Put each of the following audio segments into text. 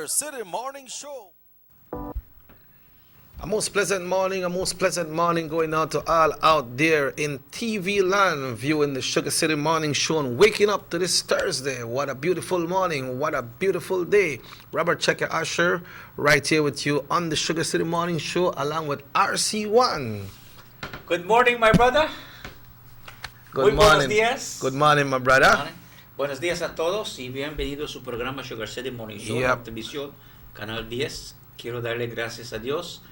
Sugar City Morning Show. A most pleasant morning going out to all out there in TV land viewing the Sugar City Morning Show and waking up to this Thursday. What a beautiful morning, what a beautiful day. Robert Checker Usher right here with you on the Sugar City Morning Show along with RC1. Good morning, my brother. Good Muy buenos morning. días. Good morning, my brother. Morning. Buenos días a todos y bienvenido a su programa Sugar City Morning Show, Yep. televisión, Canal 10. Quiero darle gracias a Dios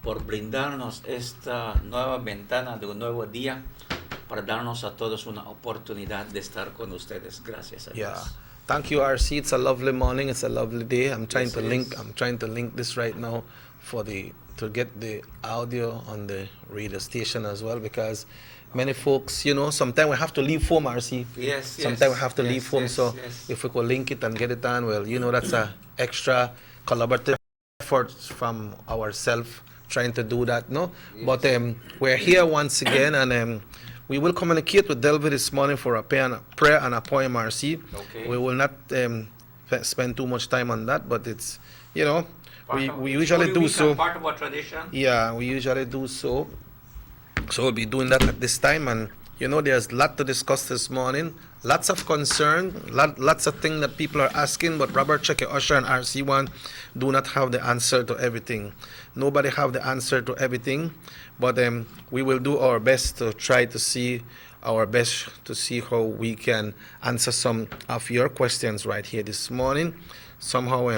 por brindarnos esta nueva ventana de un nuevo día para darnos a todos una oportunidad de estar con ustedes. Gracias a Yeah. Dios. Thank you, RC. It's a lovely morning. It's a lovely day. I'm trying Yes, to it link. is. I'm trying to link this right now to get the audio on the radio station as well because many folks, sometimes we have to leave home, RC. Yes, Sometimes we have to leave home. yes, So yes. if we could link it and get it on, well, that's a extra collaborative effort from ourselves trying to do that, no? Yes. But we're here once again, and we will communicate with Delvi this morning for a prayer and a poem, RC. Okay. We will not spend too much time on that, but it's, Part of- we usually Holy do Week so. and part of our tradition. Yeah, we usually do so. So we'll be doing that at this time, and there's a lot to discuss this morning. Lots of concern, lots of things that people are asking, but Robert Checker Usher and RC1 do not have the answer to everything. Nobody have the answer to everything, but we will do our best to try to see how we can answer some of your questions right here this morning. Somehow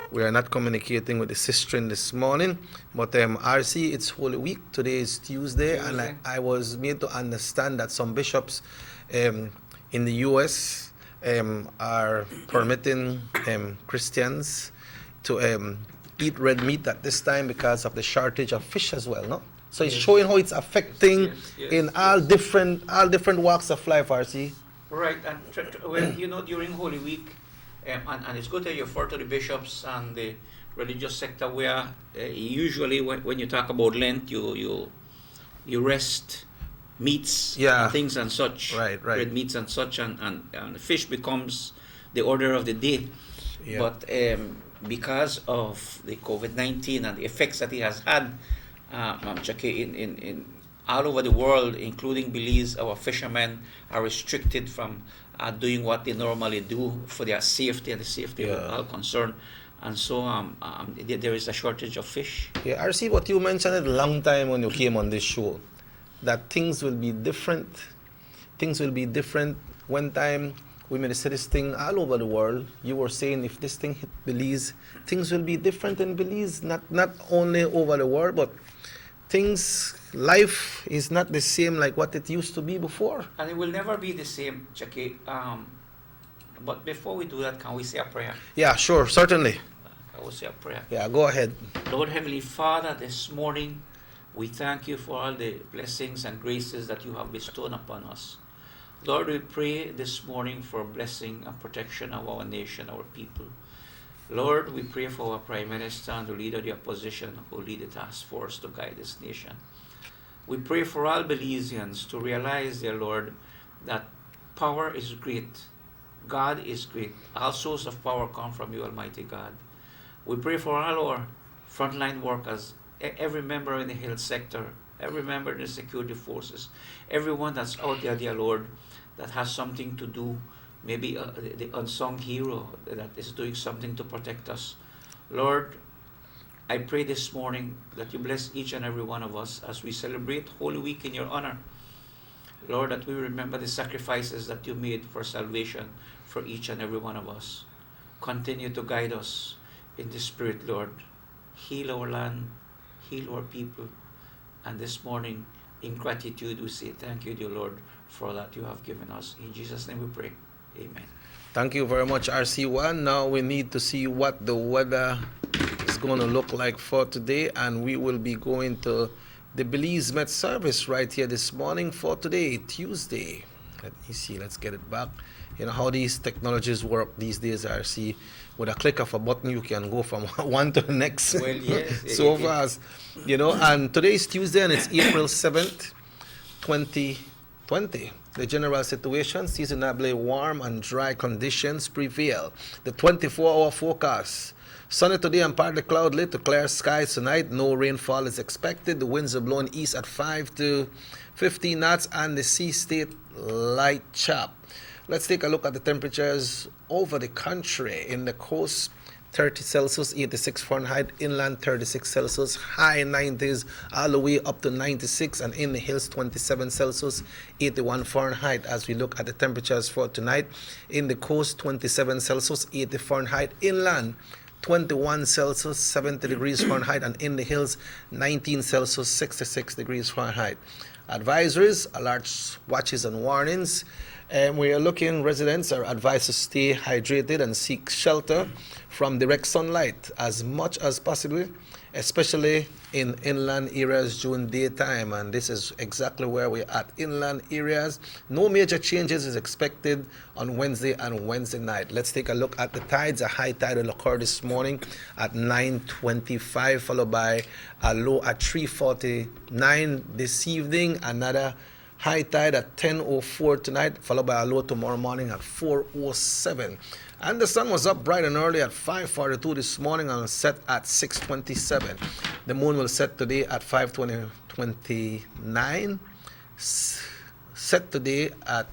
we are not communicating with the sister this morning, but RC, it's Holy Week. Today is Tuesday, and Tuesday. I was made to understand that some bishops in the U.S. Are permitting Christians to eat red meat at this time because of the shortage of fish as well, no? So it's Yes. showing how it's affecting Yes, in all different walks of life, RC. Right, and well, during Holy Week, and it's good that you refer to the bishops and the religious sector where usually when you talk about Lent, you rest meats Yeah. and things and such, Right. red meats and such, and fish becomes the order of the day. Yeah. But because of the COVID-19 and the effects that it has had, in all over the world, including Belize, our fishermen are restricted from doing what they normally do for their safety and the safety of Yeah. all concerned. And so there is a shortage of fish. Yeah, RC, what you mentioned a long time when you came on this show, that things will be different. Things will be different. One time we made this thing all over the world. You were saying if this thing hit Belize, things will be different in Belize. Not only over the world, but life is not the same like what it used to be before. And it will never be the same, Jackie. But before we do that, can we say a prayer? Yeah, sure, certainly. I will say a prayer. Yeah, go ahead. Lord Heavenly Father, this morning we thank you for all the blessings and graces that you have bestowed upon us. Lord, we pray this morning for blessing and protection of our nation, our people. Lord, we pray for our Prime Minister and the leader of the opposition who lead the task force to guide this nation. We pray for all Belizeans to realize, dear Lord, that power is great. God is great. All source of power come from you, Almighty God. We pray for all our frontline workers, every member in the health sector, every member in the security forces, everyone that's out there, dear Lord, that has something to do, maybe the unsung hero that is doing something to protect us. Lord, I pray this morning that you bless each and every one of us as we celebrate Holy Week in your honor. Lord, that we remember the sacrifices that you made for salvation for each and every one of us. Continue to guide us in the Spirit, Lord. Heal our land, heal our people. And this morning, in gratitude, we say thank you, dear Lord, for all that you have given us. In Jesus' name we pray. Amen. Thank you very much, RC1. Now we need to see what the weather is going to look like for today, and we will be going to the Belize Met service right here this morning for today, Tuesday. Let me see, let's get it back. You know how these technologies work these days, RC. With a click of a button, you can go from one to the next Well, yes. so fast. And today is Tuesday, and it's April 7th, 2020. The general situation, seasonably warm and dry conditions prevail. The 24-hour forecast Sunny today and partly cloudly to clear skies tonight. No rainfall is expected. The winds are blowing east at 5 to 15 knots and the sea state light chop. Let's take a look at the temperatures over the country. In the coast, 30 Celsius, 86 Fahrenheit, inland 36 Celsius, high 90s, all the way up to 96, and in the hills 27 Celsius, 81 Fahrenheit. As we look at the temperatures for tonight, in the coast 27 Celsius, 80 Fahrenheit, inland 21 Celsius, 70 degrees Fahrenheit, and in the hills 19 Celsius, 66 degrees Fahrenheit. Advisories, alerts, watches, and warnings. And we are looking, residents are advised to stay hydrated and seek shelter from direct sunlight as much as possible, especially in inland areas during daytime. And this is exactly where we're at, inland areas. No major changes is expected on Wednesday and Wednesday night. Let's take a look at the tides. A high tide will occur this morning at 9:25, followed by a low at 3:49 this evening. Another high tide at 10:04 tonight, followed by a low tomorrow morning at 4:07. And the sun was up bright and early at 5:42 this morning and set at 6:27. The moon will set today at 5:29, set today at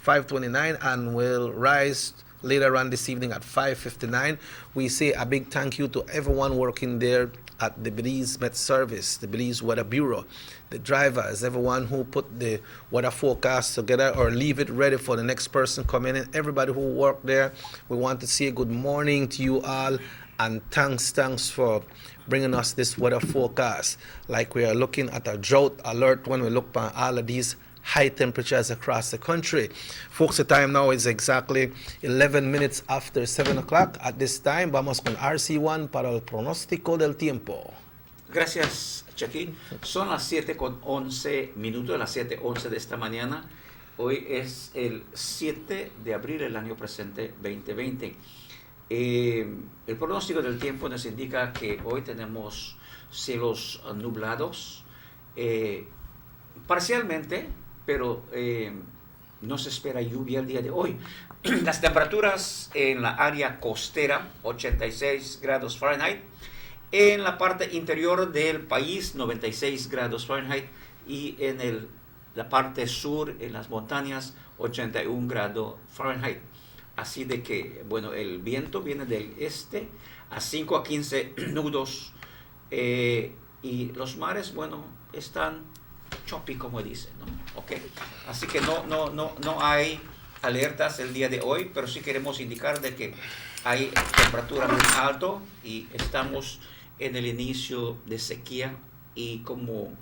5:29, and will rise later on this evening at 5:59. We say a big thank you to everyone working there at the Belize Met Service, the Belize Weather Bureau, the drivers, everyone who put the weather forecast together or leave it ready for the next person coming in, everybody who worked there. We want to say good morning to you all, and thanks for bringing us this weather forecast. Like we are looking at a drought alert when we look at all of these high temperatures across the country. Folks, the time now is exactly 11 minutes after 7 o'clock. At this time, vamos con RC1 para el pronóstico del tiempo. Gracias, Joaquín. Son las 7:11 las 7:11 de esta mañana. Hoy es el 7 de abril del año presente 2020. El pronóstico del tiempo nos indica que hoy tenemos cielos nublados, parcialmente, pero no se espera lluvia el día de hoy. Las temperaturas en la área costera, 86 grados Fahrenheit. En la parte interior del país, 96 grados Fahrenheit. Y en la parte sur, en las montañas, 81 grados Fahrenheit. Así de que, bueno, el viento viene del este a 5 a 15 nudos. Y los mares, bueno, están choppy, como dicen, ¿no? Okay. Así que no hay alertas el día de hoy, pero sí queremos indicar de que hay temperatura muy alta y estamos en el inicio de sequía, y como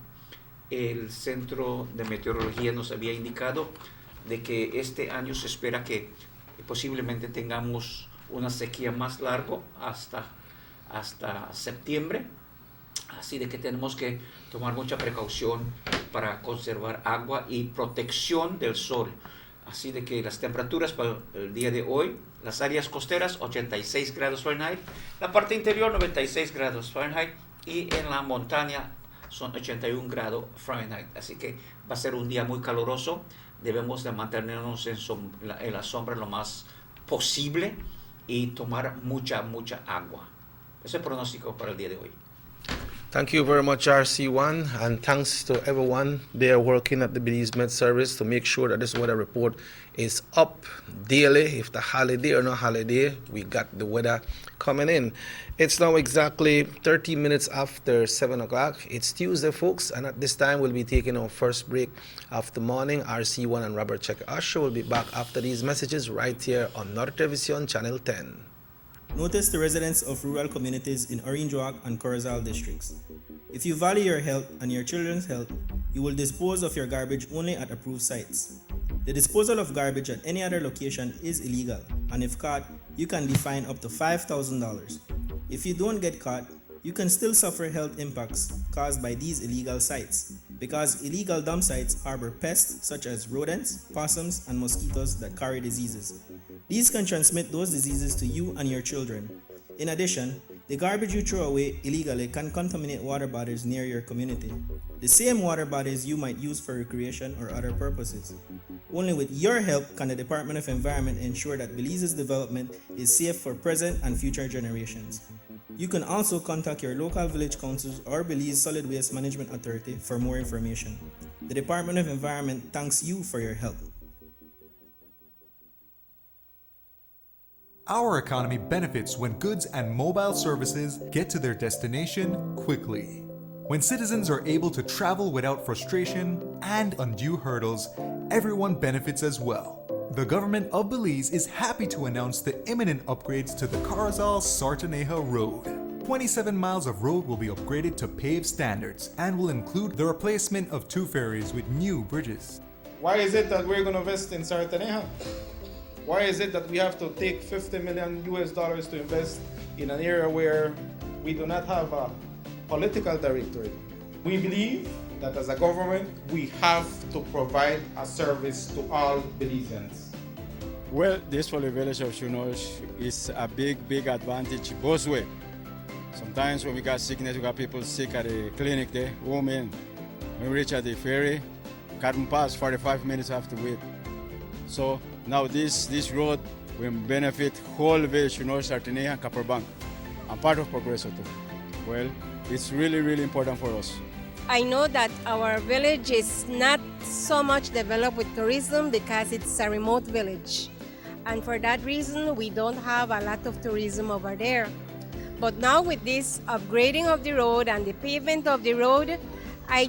el Centro de Meteorología nos había indicado de que este año se espera que posiblemente tengamos una sequía más larga hasta septiembre. Así de que tenemos que tomar mucha precaución para conservar agua y protección del sol. Así de que las temperaturas para el día de hoy, las áreas costeras 86 grados Fahrenheit, la parte interior 96 grados Fahrenheit, y en la montaña son 81 grados Fahrenheit. Así que va a ser un día muy caluroso. Debemos de mantenernos en la sombra lo más posible y tomar mucha agua. Ese es el pronóstico para el día de hoy. Thank you very much, RC1, and thanks to everyone there working at the Belize Met Service to make sure that this weather report is up daily. If the holiday or no holiday, we got the weather coming in. It's now exactly 30 minutes after 7 o'clock. It's Tuesday, folks, and at this time we'll be taking our first break of the morning. RC1 and Robert Checker Usher will be back after these messages right here on Nortevisión Channel 10. Notice the residents of rural communities in Orange Walk and Corozal districts. If you value your health and your children's health, you will dispose of your garbage only at approved sites. The disposal of garbage at any other location is illegal, and if caught, you can be fined up to $5,000. If you don't get caught, you can still suffer health impacts caused by these illegal sites, because illegal dump sites harbor pests such as rodents, possums, and mosquitoes that carry diseases. These can transmit those diseases to you and your children. In addition, the garbage you throw away illegally can contaminate water bodies near your community, the same water bodies you might use for recreation or other purposes. Only with your help can the Department of Environment ensure that Belize's development is safe for present and future generations. You can also contact your local village councils or Belize Solid Waste Management Authority for more information. The Department of Environment thanks you for your help. Our economy benefits when goods and mobile services get to their destination quickly. When citizens are able to travel without frustration and undue hurdles, everyone benefits as well. The government of Belize is happy to announce the imminent upgrades to the Corozal-Sartaneja Road. 27 miles of road will be upgraded to paved standards and will include the replacement of 2 ferries with new bridges. Why is it that we're going to invest in Sartaneja? Why is it that we have to take $50 million to invest in an area where we do not have a political directorate? We believe that as a government, we have to provide a service to all Belizeans. Well, this for the village of Chunosh is a big advantage both ways. Sometimes when we got sickness, we got people sick at the clinic there, home in. When we reach at the ferry, can't pass, 45 minutes have to wait. So now this road will benefit whole village, Sartaneja and Copperbank, and part of Progreso too. Well, it's really important for us. I know that our village is not so much developed with tourism because it's a remote village. And for that reason, we don't have a lot of tourism over there. But now with this upgrading of the road and the pavement of the road, I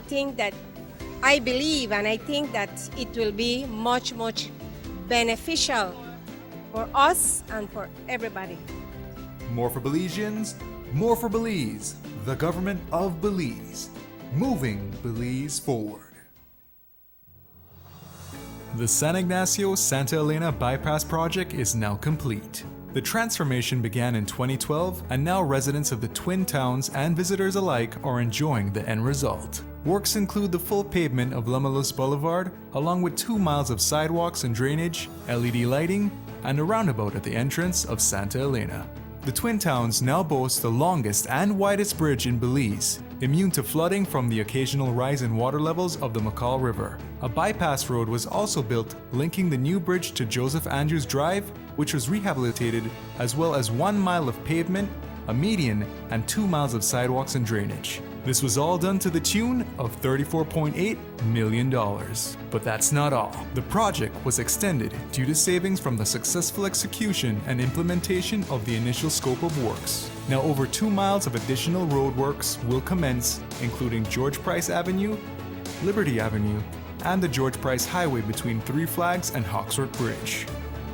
believe and I think that it will be much beneficial for us and for everybody. More for Belizeans, more for Belize, the government of Belize, moving Belize forward. The San Ignacio-Santa Elena Bypass Project is now complete. The transformation began in 2012, and now residents of the Twin Towns and visitors alike are enjoying the end result. Works include the full pavement of Lamalus Boulevard, along with 2 miles of sidewalks and drainage, LED lighting, and a roundabout at the entrance of Santa Elena. The Twin Towns now boast the longest and widest bridge in Belize, immune to flooding from the occasional rise in water levels of the McCall River. A bypass road was also built linking the new bridge to Joseph Andrews Drive, which was rehabilitated, as well as 1 mile of pavement, a median, and 2 miles of sidewalks and drainage. This was all done to the tune of $34.8 million. But that's not all. The project was extended due to savings from the successful execution and implementation of the initial scope of works. Now over 2 miles of additional roadworks will commence, including George Price Avenue, Liberty Avenue, and the George Price Highway between Three Flags and Hawksworth Bridge.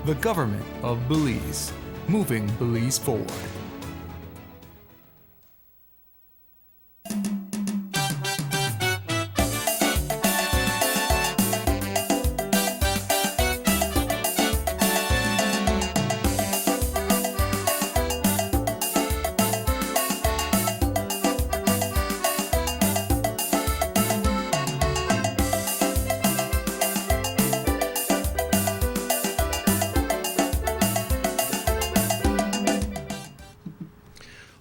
The government of Belize, moving Belize forward.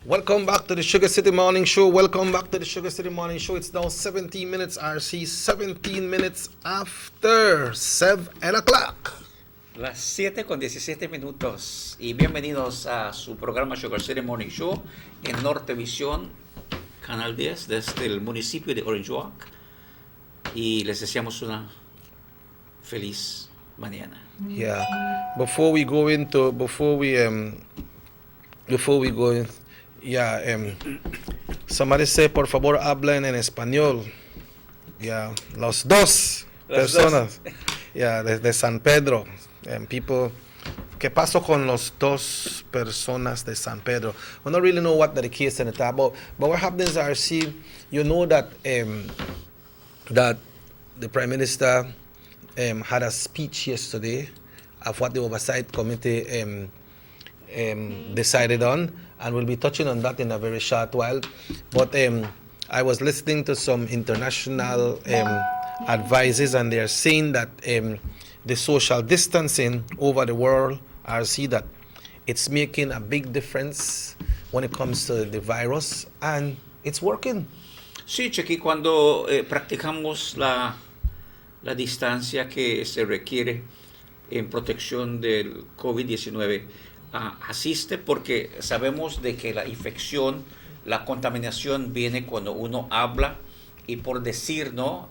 Welcome back to the Sugar City Morning Show. Welcome back to the Sugar City Morning Show. It's now 17 minutes, RC, 17 minutes after 7 o'clock. Las 7:17 y bienvenidos a su programa Sugar City Morning Show en Nortevisión, Canal 10, desde el municipio de Orange Walk, y les deseamos una feliz mañana. Yeah. Before we go, somebody say, por favor, hablen en español. Yeah, los dos personas. Yeah, desde San Pedro. People, ¿qué pasó con los dos personas de San Pedro? We don't really know what the case is about, but what happened is, RC, you know that that the Prime Minister had a speech yesterday of what the Oversight Committee decided on, and we'll be touching on that in a very short while. But I was listening to some international advices, and they're saying that the social distancing over the world, I see that it's making a big difference when it comes to the virus, and it's working. Sí, Chequi, cuando practicamos la distancia que se requiere en protección del COVID-19, asiste porque sabemos de que la infección, la contaminación viene cuando uno habla y por decir, ¿no?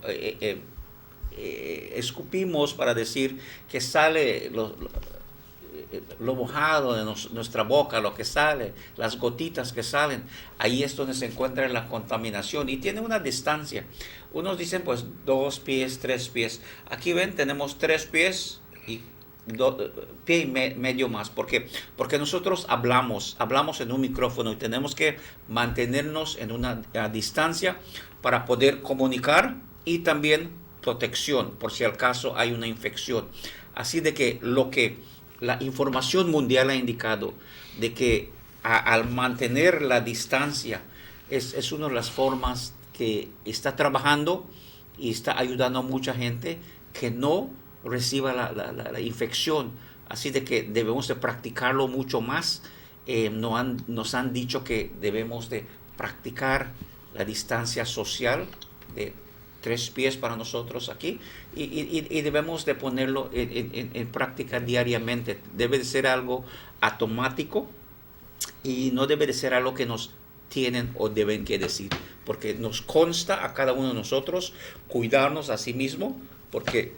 Escupimos para decir que sale lo mojado de nuestra boca, lo que sale, las gotitas que salen, ahí es donde se encuentra la contaminación y tiene una distancia. Unos dicen pues 2 pies, 3 pies. Aquí ven, tenemos 3 pies y pie y medio más. ¿Por qué? Porque nosotros hablamos en un micrófono y tenemos que mantenernos en una distancia para poder comunicar y también protección por si al caso hay una infección. Así de que la información mundial ha indicado de que al mantener la distancia es una de las formas que está trabajando y está ayudando a mucha gente que no reciba la infección. Así de que debemos de practicarlo mucho más. Nos han dicho que debemos de practicar la distancia social de 3 pies para nosotros aquí y debemos de ponerlo en práctica diariamente. Debe de ser algo automático y no debe de ser algo que nos tienen o deben que decir, porque nos consta a cada uno de nosotros cuidarnos a sí mismo, porque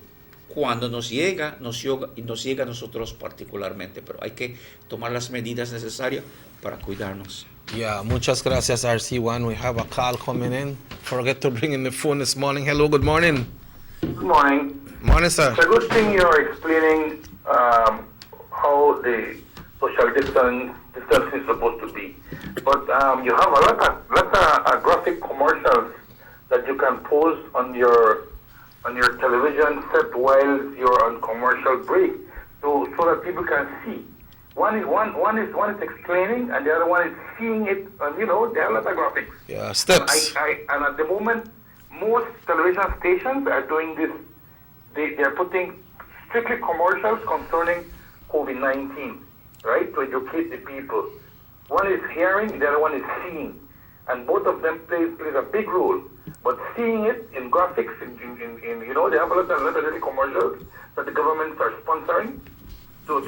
cuando nos llega a nosotros particularmente, pero hay que tomar las medidas necesarias para cuidarnos. Yeah, muchas gracias, RC1. We have a call coming in. Forget to bring in the phone this morning. Hello, good morning. Good morning. Morning, sir. It's a good thing you're explaining how the social distancing is supposed to be. But you have a lot of graphic commercials that you can post on your television set while you're on commercial break, so that people can see. One is explaining, and the other one is seeing it. There are a lot of graphics. Yeah, steps. And at the moment, most television stations are doing this. They are putting strictly commercials concerning COVID-19, right, to educate the people. One is hearing, the other one is seeing, and both of them plays a big role. But seeing it in graphics, in they have a lot of little commercials that the governments are sponsoring to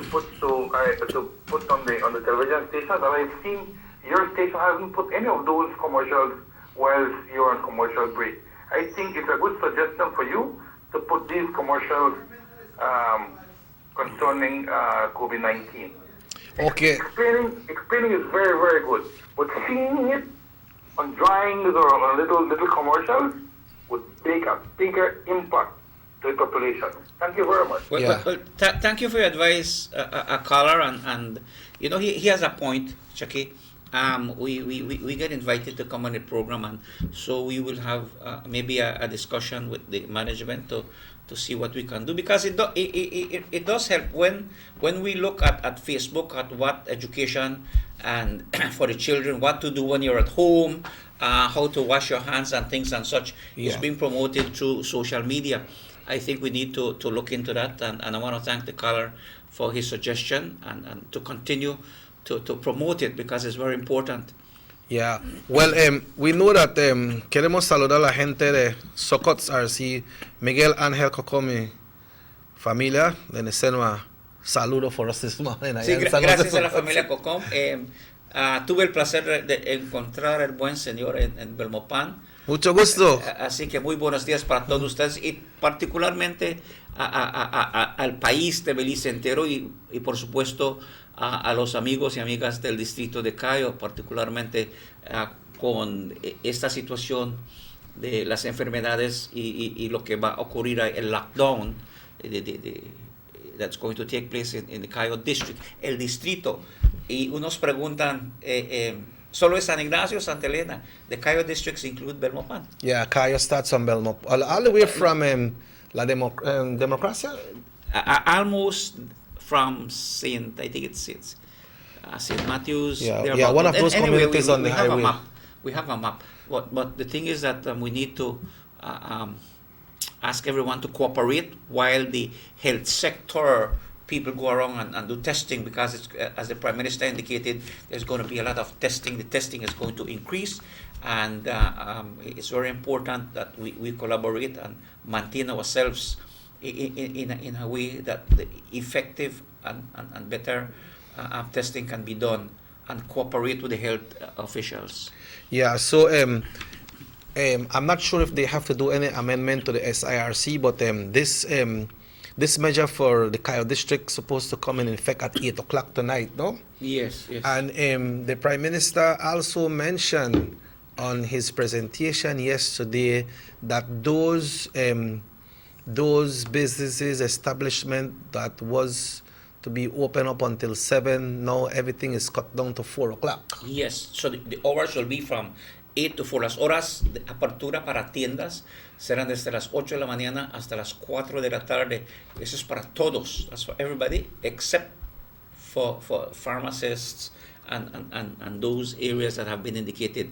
put on the television stations. And I've seen your station hasn't put any of those commercials while you're on commercial break. I think it's a good suggestion for you to put these commercials concerning COVID-19. Okay. Explaining is very, very good, but seeing it on drawings or on little commercials would make a bigger impact to the population. Thank you very much. Well, thank you for your advice, caller, and he has a point, Chucky. We get invited to come on the program, and so we will have maybe a discussion with the management to see what we can do, because it does help when we look at Facebook at what education and for the children, what to do when you're at home, how to wash your hands and things and such is being promoted through social media. I think we need to look into that, and I want to thank the caller for his suggestion and to continue to promote it, because it's very important. Yeah, well, we know that queremos saludar a la gente de Socots RC, Miguel Ángel Cocomi, familia, de Nesenua, saludo for us this morning. Sí, gracias a la familia Cocom. Tuve el placer de encontrar al buen señor en Belmopan. Mucho gusto. Así que muy buenos días para todos ustedes y particularmente al país de Belice entero y por supuesto a los amigos y amigas del distrito de Cayo, particularmente con esta situación de las enfermedades y lo que va a ocurrir, el lockdown that's going to take place in the Cayo district, el distrito. Y unos preguntan, ¿solo es San Ignacio, Santa Elena? The Cayo districts include Belmopan. Yeah, Cayo starts on Belmopan. All the way from La Democracia? Almost from Saint Matthews. Yeah, one of those communities on the highway. We have a map. But the thing is that we need to ask everyone to cooperate while the health sector people go around and do testing, because it's, as the Prime Minister indicated, there's going to be a lot of testing. The testing is going to increase, and it's very important that we collaborate and maintain ourselves in a way that the effective and better testing can be done and cooperate with the health officials. Yeah, so I'm not sure if they have to do any amendment to the SIRC, but this measure for the Cayo district supposed to come in effect at 8 o'clock tonight, no? Yes. And the Prime Minister also mentioned on his presentation yesterday that those businesses, establishment that was to be open up until 7, now everything is cut down to 4 o'clock. Yes, so the hours will be from 8 to 4. Las horas de apertura para tiendas serán desde las 8 de la mañana hasta las 4 de la tarde. Eso es para todos. That's for everybody except for pharmacists and those areas that have been indicated.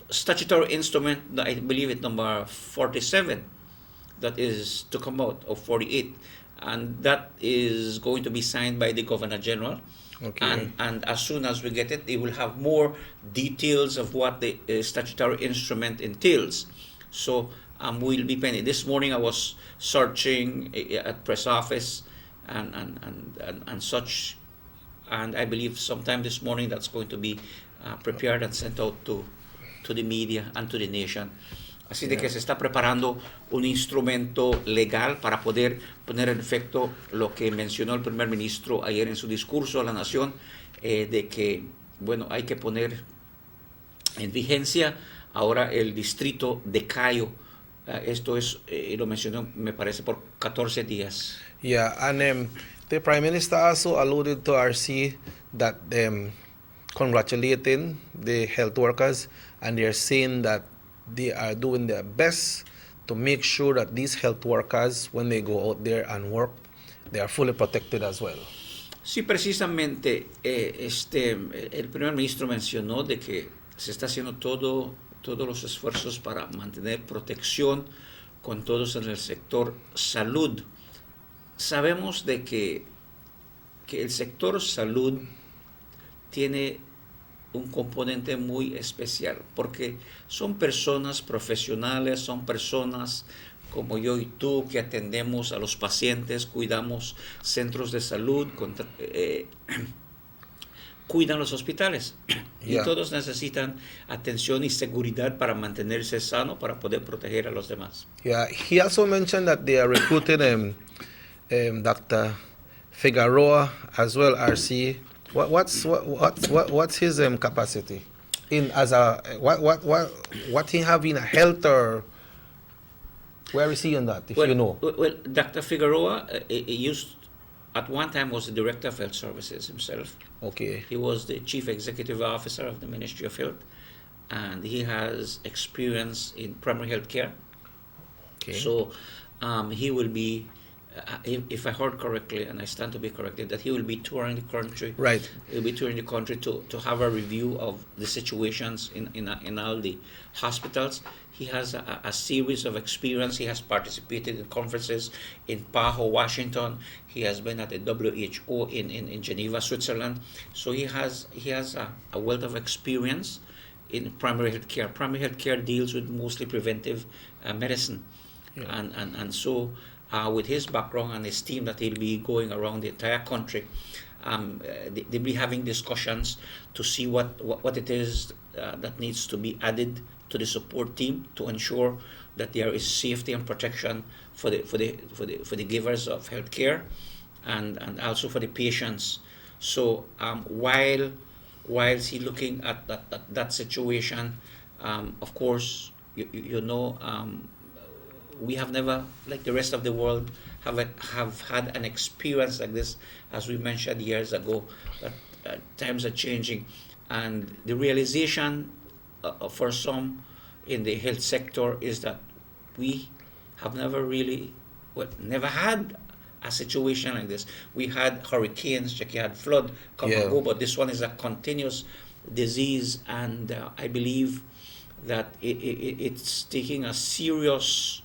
Statutory instrument, I believe it's number 47, that is to come out, of 48. And that is going to be signed by the Governor General. Okay. And as soon as we get it, it will have more details of what the statutory instrument entails. So we'll be pending. This morning I was searching at press office and such, and I believe sometime this morning that's going to be prepared and sent out to the media and to the nation. Así de que se está preparando un instrumento legal para poder poner en efecto lo que mencionó el primer ministro ayer en su discurso a la nación, de que, bueno, hay que poner en vigencia ahora el distrito de Cayo. Esto es, lo mencionó, me parece, por 14 días. Yeah, and the Prime Minister also alluded to RC that congratulating the health workers, and they're saying that they are doing their best to make sure that these health workers, when they go out there and work, they are fully protected as well. Sí, precisamente, el primer ministro mencionó de que se está haciendo todos los esfuerzos para mantener protección con todos en el sector salud. Sabemos de que el sector salud tiene un componente muy especial, porque son personas profesionales, son personas como yo y tú que atendemos a los pacientes, cuidamos centros de salud, cuidan los hospitales. Yeah. Y todos necesitan atención y seguridad para mantenerse sano, para poder proteger a los demás. Yeah, he also mentioned that they are recruiting Dr. Figueroa as well, RC. What's his capacity in as a what he have in a health, or where is he in that, if you know? Well, Dr. Figueroa at one time was the director of health services himself. Okay. He was the chief executive officer of the Ministry of Health, and he has experience in primary health care. Okay. So he will be, if I heard correctly, and I stand to be corrected, that he will be touring the country. Right. He'll be touring the country to have a review of the situations in all the hospitals. He has a series of experience. He has participated in conferences in Paho, Washington. He has been at the WHO in Geneva, Switzerland. So he has a wealth of experience in primary health care. Primary health care deals with mostly preventive medicine. Yeah. And so with his background and his team that he'll be going around the entire country, they'll be having discussions to see what it is that needs to be added to the support team to ensure that there is safety and protection for the givers of health care and also for the patients. So whilst he looking at that situation, of course, you know, we have never, like the rest of the world, have had an experience like this, as we mentioned years ago. That times are changing, and the realization for some in the health sector is that we have never had a situation like this. We had hurricanes, you had flood come and go, but this one is a continuous disease, and I believe that it's taking a serious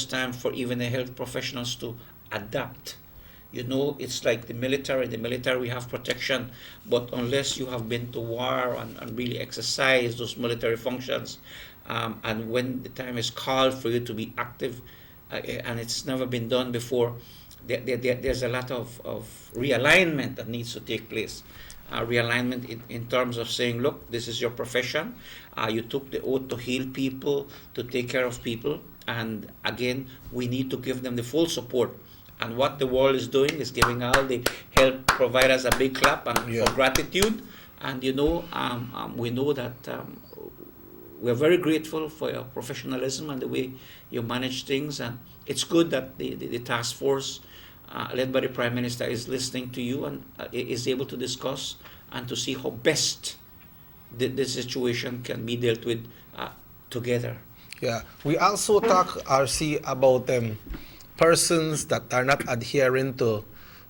time for even the health professionals to adapt. You know, it's like the military. In the military, we have protection, but unless you have been to war and really exercise those military functions, and when the time is called for you to be active, and it's never been done before, there's a lot of realignment that needs to take place. Realignment in terms of saying, look, this is your profession. You took the oath to heal people, to take care of people. And again, we need to give them the full support. And what the world is doing is giving all the health providers a big clap and for gratitude. And we know that we're very grateful for your professionalism and the way you manage things. And it's good that the task force led by the Prime Minister is listening to you and is able to discuss and to see how best the situation can be dealt with together. Yeah, we also talk, RC, about persons that are not adhering to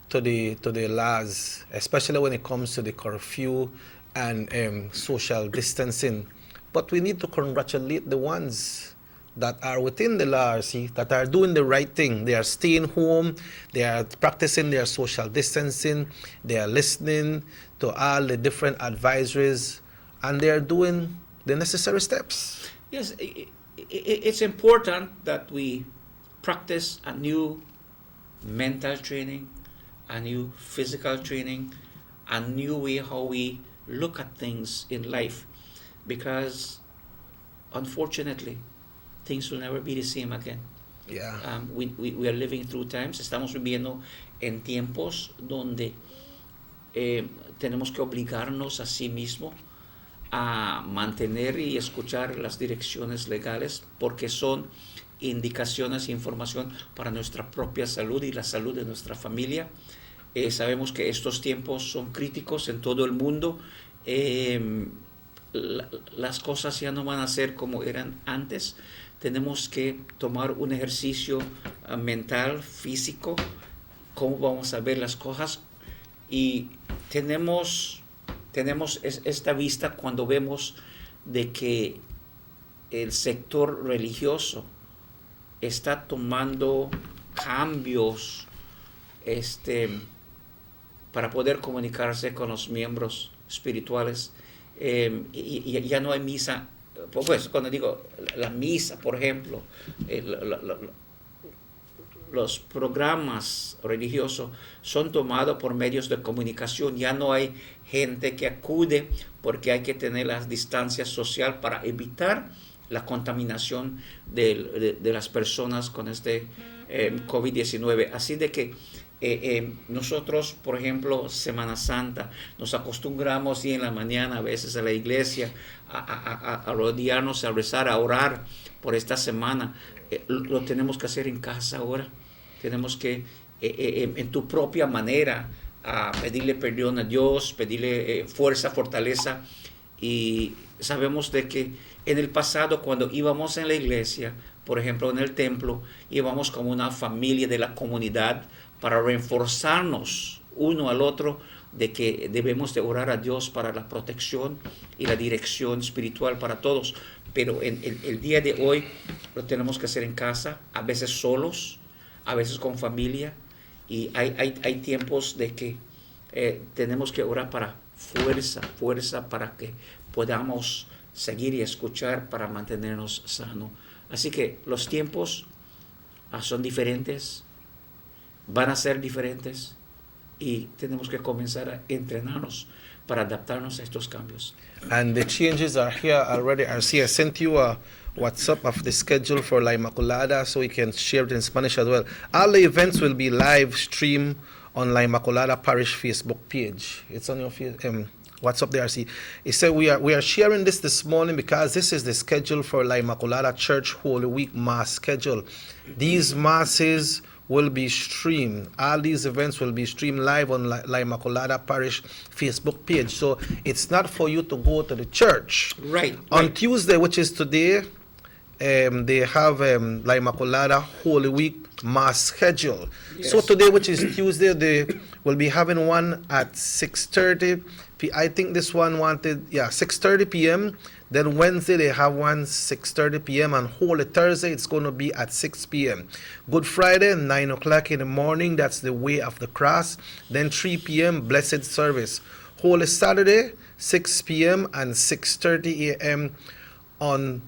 the laws, especially when it comes to the curfew and social distancing. But we need to congratulate the ones that are within the law, RC, that are doing the right thing. They are staying home, they are practicing their social distancing, they are listening to all the different advisories, and they are doing the necessary steps. Yes, it's important that we practice a new mental training, a new physical training, a new way how we look at things in life, because unfortunately things will never be the same again. Yeah. We are living through times, estamos viviendo en tiempos donde tenemos que obligarnos a sí mismo a mantener y escuchar las direcciones legales, porque son indicaciones e información para nuestra propia salud y la salud de nuestra familia. Sabemos que estos tiempos son críticos en todo el mundo. Las cosas ya no van a ser como eran antes. Tenemos que tomar un ejercicio mental, físico, cómo vamos a ver las cosas, y tenemos esta vista cuando vemos de que el sector religioso está tomando cambios para poder comunicarse con los miembros espirituales, y ya no hay misa. Pues cuando digo la misa, por ejemplo, los programas religiosos son tomados por medios de comunicación. Ya no hay gente que acude porque hay que tener la distancia social para evitar la contaminación de las personas con este COVID-19. Así de que nosotros, por ejemplo, Semana Santa, nos acostumbramos ir en la mañana a veces a la iglesia, a rodearnos, a rezar, a orar por esta semana. Lo tenemos que hacer en casa ahora. Tenemos que, en tu propia manera, pedirle perdón a Dios, pedirle fuerza, fortaleza. Y sabemos de que en el pasado, cuando íbamos en la iglesia, por ejemplo, en el templo, íbamos como una familia de la comunidad para reforzarnos uno al otro de que debemos de orar a Dios para la protección y la dirección espiritual para todos. Pero el día de hoy lo tenemos que hacer en casa, a veces solos, a veces con familia, y hay tiempos de que tenemos que orar para fuerza para que podamos seguir y escuchar para mantenernos sanos. Así que los tiempos son diferentes, van a ser diferentes, y tenemos que comenzar a entrenarnos para adaptarnos a estos cambios. And the changes are here already. RC, I sent you a WhatsApp of the schedule for La Inmaculada so you can share it in Spanish as well. All the events will be live streamed on La Inmaculada Parish Facebook page. It's on your WhatsApp there, RC. He said we are sharing this morning because this is the schedule for La Inmaculada Church Holy Week Mass schedule. These masses will be streamed. All these events will be streamed live on La Inmaculada Parish Facebook page. So it's not for you to go to the church. Right. On Tuesday, which is today, they have La Inmaculada Holy Week Mass schedule. Yes. So today, which is Tuesday, they will be having one at 6:30. I think this one wanted 6:30 p.m. Then Wednesday they have one 6:30 p.m. and Holy Thursday it's going to be at 6 p.m. Good Friday 9 o'clock in the morning, that's the Way of the Cross. Then 3 p.m. Blessed Service. Holy Saturday 6 p.m. and 6:30 a.m. on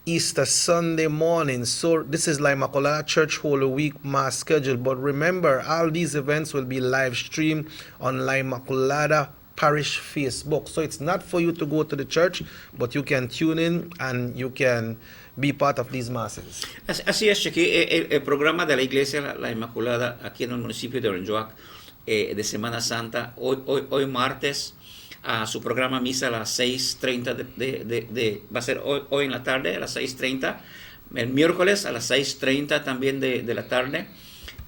Easter Sunday morning. So this is La Immaculada Church Holy Week Mass schedule. But remember, all these events will be live streamed on La Immaculada Parish Facebook. So it's not for you to go to the church, but you can tune in and you can be part of these masses. Así es, Chiqui. El programa de la Iglesia La Inmaculada aquí en el municipio de Orinjoac de Semana Santa, hoy martes, su programa misa a las 6:30 va a ser hoy en la tarde a las 6:30, el miércoles a las 6:30 también de la tarde,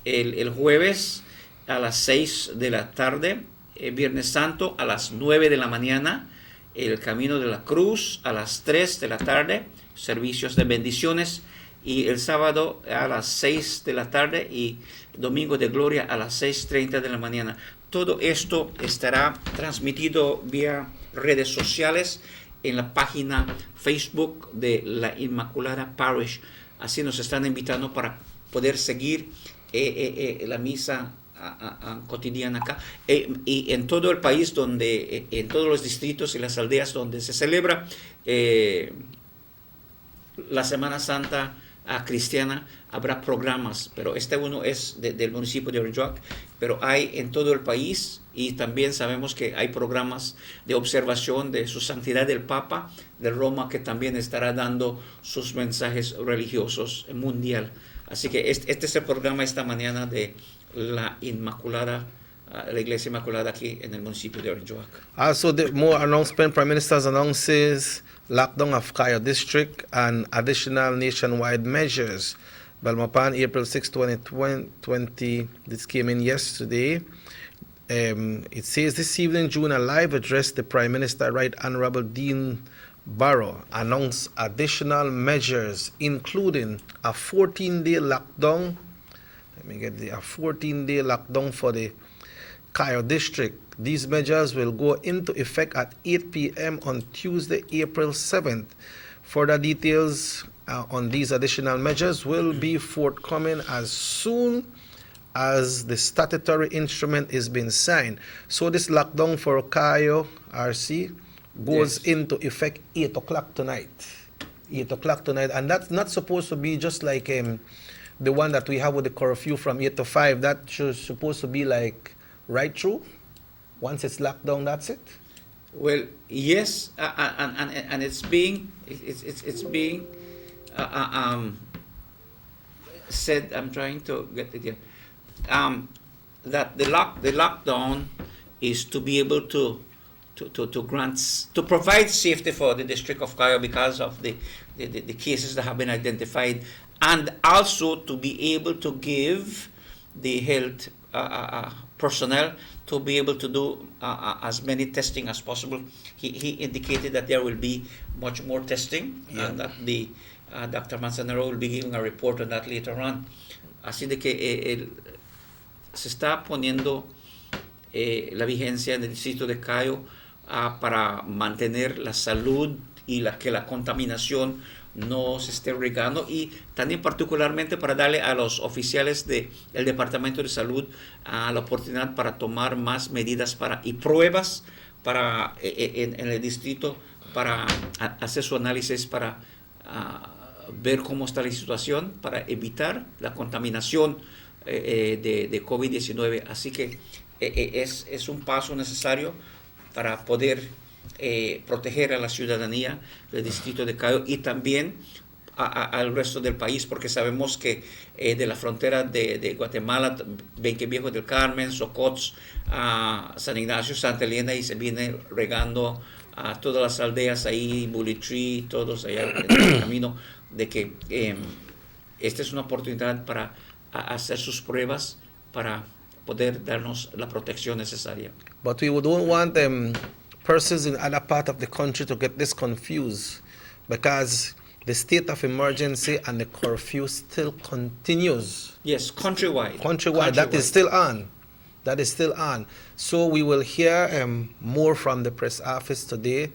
el jueves a las 6 de la tarde, el Viernes Santo a las 9 de la mañana, el Camino de la Cruz a las 3 de la tarde, servicios de bendiciones, y el sábado a las 6 de la tarde y Domingo de Gloria a las 6:30 de la mañana. Todo esto estará transmitido vía redes sociales en la página Facebook de la Inmaculada Parish. Así nos están invitando para poder seguir la misa cotidiana acá. Y en todo el país, en todos los distritos y las aldeas donde se celebra la Semana Santa cristiana, habrá programas, pero este uno es del municipio de Orinjoac, pero hay en todo el país, y también sabemos que hay programas de observación de su santidad el Papa de Roma, que también estará dando sus mensajes religiosos mundial. Así que este es el programa esta mañana de la Inmaculada, la Iglesia Inmaculada aquí en el municipio de Orinjoac. Also, the more announcement, Prime Minister announces lockdown of Cayo District and additional nationwide measures. Belmopan, April 6, 2020. This came in yesterday. It says this evening, June, a live address, the Prime Minister, Right Honorable Dean Barrow, announced additional measures, including a 14-day lockdown. Let me get a 14-day lockdown for the Cayo District. These measures will go into effect at 8 p.m. on Tuesday, April 7th. Further details on these additional measures will be forthcoming as soon as the statutory instrument is being signed. So this lockdown for Cayo RC goes into effect 8 o'clock tonight. 8 o'clock tonight. And that's not supposed to be just like the one that we have with the curfew from 8 to 5. That's supposed to be like right through. Once it's locked down, that's it. Well, yes, and it's being said. I'm trying to get it here. That the lockdown is to be able to provide safety for the district of Cayo because of the cases that have been identified, and also to be able to give the health personnel to be able to do as many testing as possible. He indicated that there will be much more testing, and that Dr. Manzanero will be giving a report on that later on. Así de que se está poniendo la vigencia en el distrito de Cayo para mantener la salud y que la contaminación no se esté regando, y también particularmente para darle a los oficiales del Departamento de Salud la oportunidad para tomar más medidas y pruebas en el distrito para hacer su análisis, para ver cómo está la situación, para evitar la contaminación de COVID-19. Así que es un paso necesario para poder proteger a la ciudadanía del distrito de Cayo y también al resto del país, porque sabemos que de la frontera de Guatemala, Benque Viejo del Carmen, Socots, San Ignacio, Santa Elena, y se viene regando a todas las aldeas ahí, Bulitri, todos allá en el camino, de que esta es una oportunidad para hacer sus pruebas para poder darnos la protección necesaria. But we don't want persons in other part of the country to get this confused, because the state of emergency and the curfew still continues. Yes, countrywide. That is still on. That is still on. So we will hear more from the press office today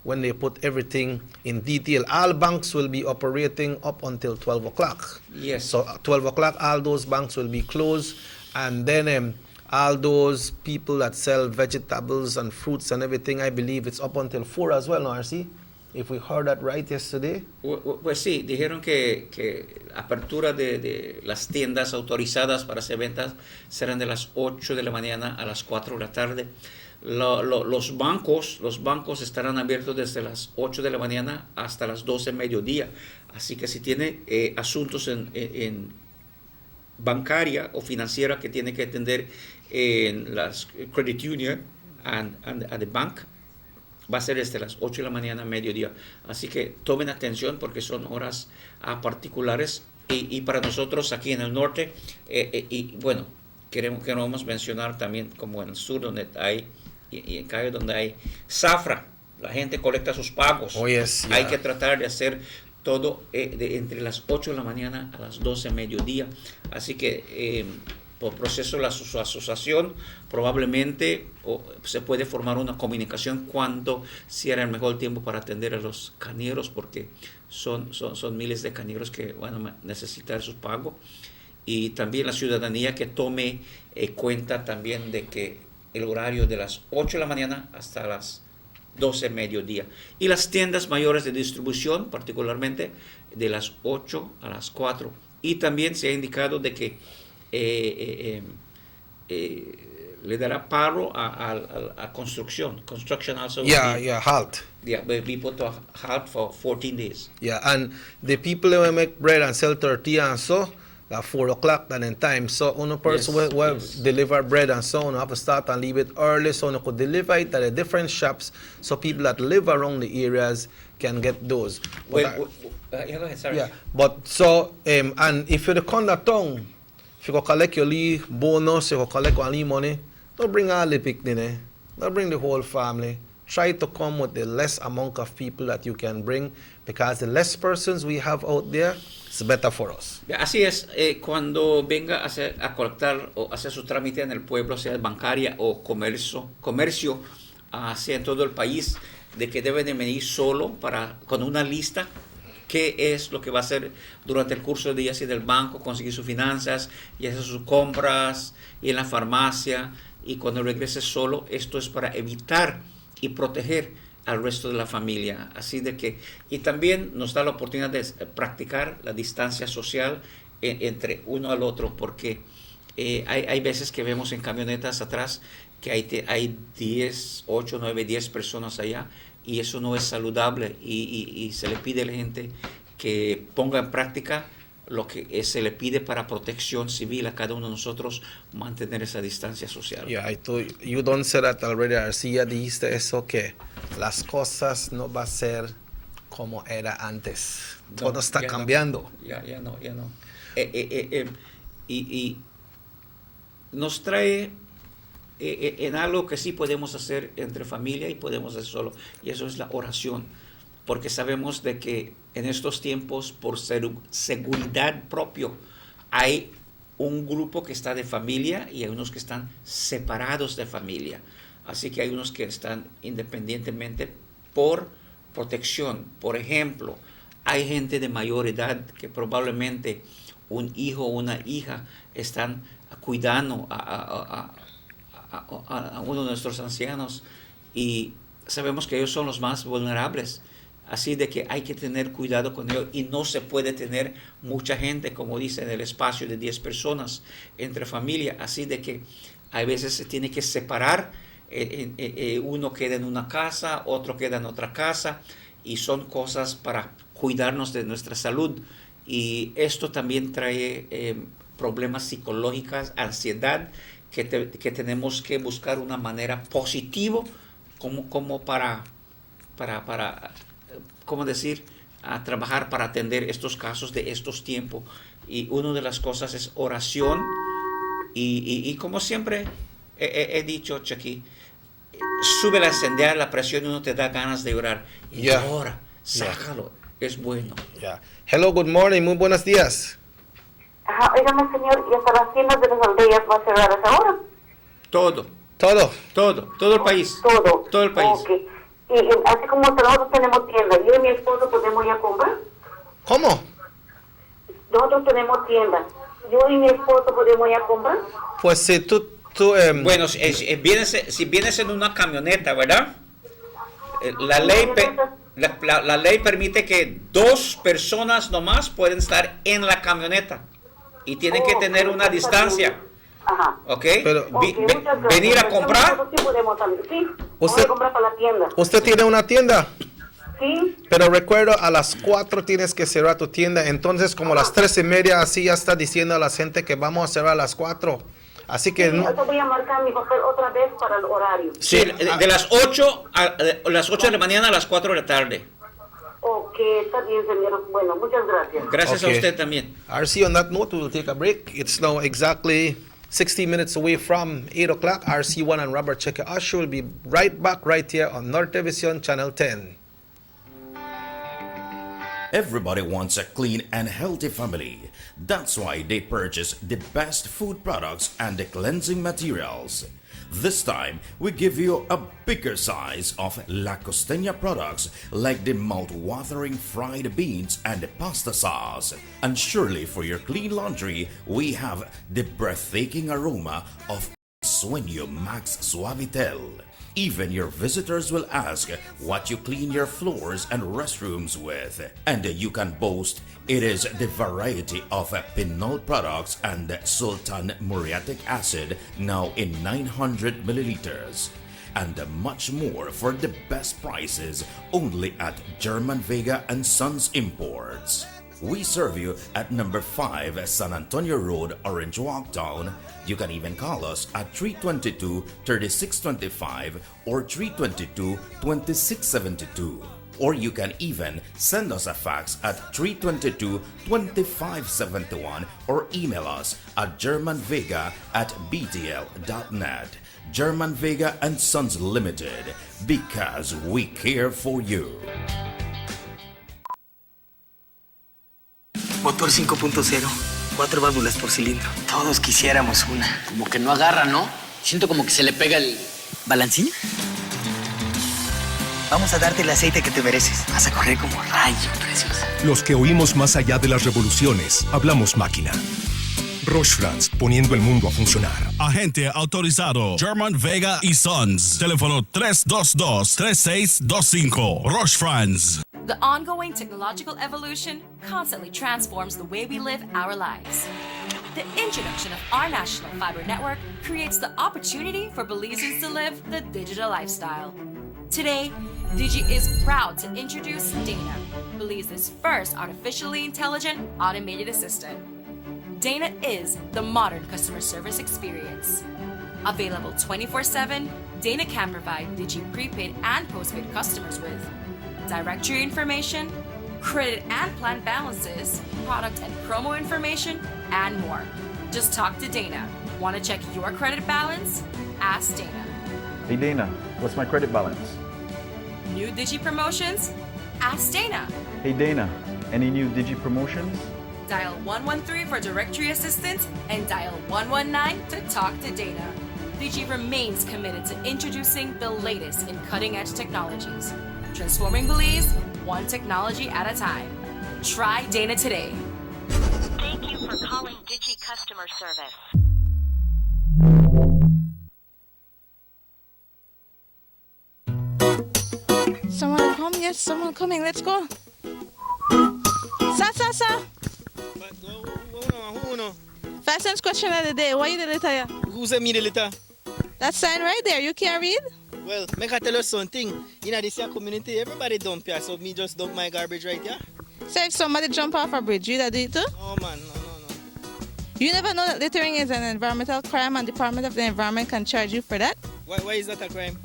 when they put everything in detail. All banks will be operating up until 12 o'clock. Yes. So 12 o'clock, all those banks will be closed, and then all those people that sell vegetables and fruits and everything, I believe it's up until 4 as well, no, RC? if we heard that right yesterday. Pues sí, dijeron que apertura de las tiendas autorizadas para hacer ventas serán de las 8 de la mañana a las 4 de la tarde. Los bancos estarán abiertos desde las 8 de la mañana hasta las 12 mediodía. Así que si tiene asuntos en bancaria o financiera que tiene que atender en las credit union and the bank, va a ser desde las 8 de la mañana a mediodía. Así que tomen atención porque son horas particulares y para nosotros aquí en el norte, y bueno, queremos mencionar también como en el sur donde hay, y en Cayo donde hay zafra, la gente colecta sus pagos. Oh, yes, Hay yeah. que tratar de hacer todo entre las 8 de la mañana a las 12 de mediodía. Así que por proceso de su asociación probablemente se puede formar una comunicación cuando sea el mejor tiempo para atender a los cañeros, porque son miles de cañeros que van a necesitar su pago. Y también la ciudadanía que tome cuenta también de que el horario de las 8 de la mañana hasta las 12 de mediodía. Y las tiendas mayores de distribución, particularmente de las 8 a las 4. Y también se ha indicado de que le dará paro a construcción. Construction also Halt. will be put to halt for 14 days. Yeah, and the people who make bread and sell tortilla and so, at 4 o'clock and in time. So one person will deliver bread and so on, have to start and leave it early so one could deliver it at the different shops so people that live around the areas can get those. Go ahead, sorry. Yeah, but so, and if you're the kind of town, if you go collect your leave bonus, you go collect your leave money, don't bring all the picnic, don't bring the whole family. Try to come with the less amount of people that you can bring, because the less persons we have out there, it's better for us. Así es, cuando venga a colectar o hacer su trámite en el pueblo, sea bancaria o comercio sea en todo el país, de que deben de venir solo con una lista qué es lo que va a hacer durante el curso de días y del banco, conseguir sus finanzas y hacer sus compras y en la farmacia, y cuando regrese solo, esto es para evitar y proteger al resto de la familia. Así de que, y también nos da la oportunidad de practicar la distancia social entre uno al otro, porque hay veces que vemos en camionetas atrás que hay 10, 8, 9, 10 personas allá, y eso no es saludable, y se le pide a la gente que ponga en práctica lo que se le pide para protección civil a cada uno de nosotros, mantener esa distancia social. Yeah, I told you don't say that already, Arcia, dijiste eso, que las cosas no va a ser como era antes. Todo está cambiando. Ya no. Y nos trae en algo que sí podemos hacer entre familia y podemos hacer solo, y eso es la oración, porque sabemos de que en estos tiempos, por seguridad propio, hay un grupo que está de familia y hay unos que están separados de familia. Así que hay unos que están independientemente por protección. Por ejemplo, hay gente de mayor edad que probablemente un hijo o una hija están cuidando a uno de nuestros ancianos, y sabemos que ellos son los más vulnerables. Así de que hay que tener cuidado con ellos, y no se puede tener mucha gente, como dice, en el espacio de 10 personas entre familia. Así de que a veces se tiene que separar, uno queda en una casa, otro queda en otra casa, y son cosas para cuidarnos de nuestra salud. Y esto también trae problemas psicológicos, ansiedad, que tenemos que buscar una manera positiva como para ¿cómo decir? A trabajar para atender estos casos de estos tiempos. Y una de las cosas es oración, y como siempre he dicho, Chucky, sube la encender la presión y uno te da ganas de orar. Y ora, sácalo, es bueno. Yeah. Hello, good morning, muy buenos días. Ajá, óigame, señor, ¿y hasta las tiendas de las aldeas va a cerrar a esa hora? Todo el país. Todo el país. Okay. Y así como nosotros tenemos tienda, yo y mi esposo podemos ir a comprar. ¿Cómo? Nosotros tenemos tienda, yo y mi esposo podemos ir a comprar. Pues si tú bueno, si vienes en una camioneta, ¿verdad? La ley la ley permite que 2 personas nomás pueden estar en la camioneta y tienen que tener una distancia. Ajá. ¿Ok? Pero, Muchas gracias. Venir a comprar. Nosotros sí podemos salir. Sí, Usted- vamos a comprar para la tienda. ¿Usted tiene una tienda? Sí, Pero recuerdo, a las 4 tienes que cerrar tu tienda. Entonces, como a las 3:30, así ya está diciendo a la gente que vamos a cerrar a las 4. Así que sí, no. eso voy a marcar mi papel otra vez para el horario. Sí, de las 8 las 8 de la mañana a las 4 de la tarde. Ok, está bien, señor. Bueno, muchas gracias. Gracias a Okay. usted también. RC, on that note, we will take a break. It's now exactly 60 minutes away from 8 o'clock. RC1 and Robert Cheque Usher will be right back right here on Nortevisión Channel 10. Everybody wants a clean and healthy family. That's why they purchase the best food products and the cleansing materials. This time, we give you a bigger size of La Costeña products like the mouth-watering fried beans and the pasta sauce. And surely for your clean laundry, we have the breathtaking aroma of Sueño Max Suavitel. Even your visitors will ask what you clean your floors and restrooms with. And you can boast it is the variety of Pinol products and Sultan muriatic acid now in 900 milliliters. And much more for the best prices only at German Vega and Sons Imports. We serve you at number 5 San Antonio Road, Orange Walk Town. You can even call us at 322-3625 or 322-2672. Or you can even send us a fax at 322-2571 or email us at germanvega@btl.net. German Vega and Sons Limited, because we care for you. Motor 5.0, 4 válvulas por cilindro. Todos quisiéramos una. Como que no agarra, ¿no? Siento como que se le pega el... ¿Balancín? Vamos a darte el aceite que te mereces. Vas a correr como rayo, preciosa. Los que oímos más allá de las revoluciones, hablamos máquina. Roche France, poniendo el mundo a funcionar. Agente autorizado German Vega y Sons. Teléfono 322-3625. Roche France. The ongoing technological evolution constantly transforms the way we live our lives. The introduction of our national fiber network creates the opportunity for Belizeans to live the digital lifestyle. Today, Digi is proud to introduce Dana, Belize's first artificially intelligent automated assistant. Dana is the modern customer service experience. Available 24/7, Dana can provide Digi prepaid and postpaid customers with directory information, credit and plan balances, product and promo information, and more. Just talk to Dana. Want to check your credit balance? Ask Dana. Hey Dana, what's my credit balance? New Digi promotions? Ask Dana. Hey Dana, any new Digi promotions? Dial 113 for directory assistance and dial 119 to talk to Dana. Digi remains committed to introducing the latest in cutting-edge technologies, transforming Belize one technology at a time. Try Dana today. Thank you for calling Digi Customer Service. Someone come? Yes, someone coming. Let's go. Sa. First sense question of the day. Why you the letter here? Who sent me the letter? That sign right there. You can't read? Well, make I tell you something. In this here community, everybody dump here, so me just dump my garbage right here. So if somebody jump off a bridge, you that do it too? Oh man, no. You never know that littering is an environmental crime and Department of the Environment can charge you for that? Why is that a crime?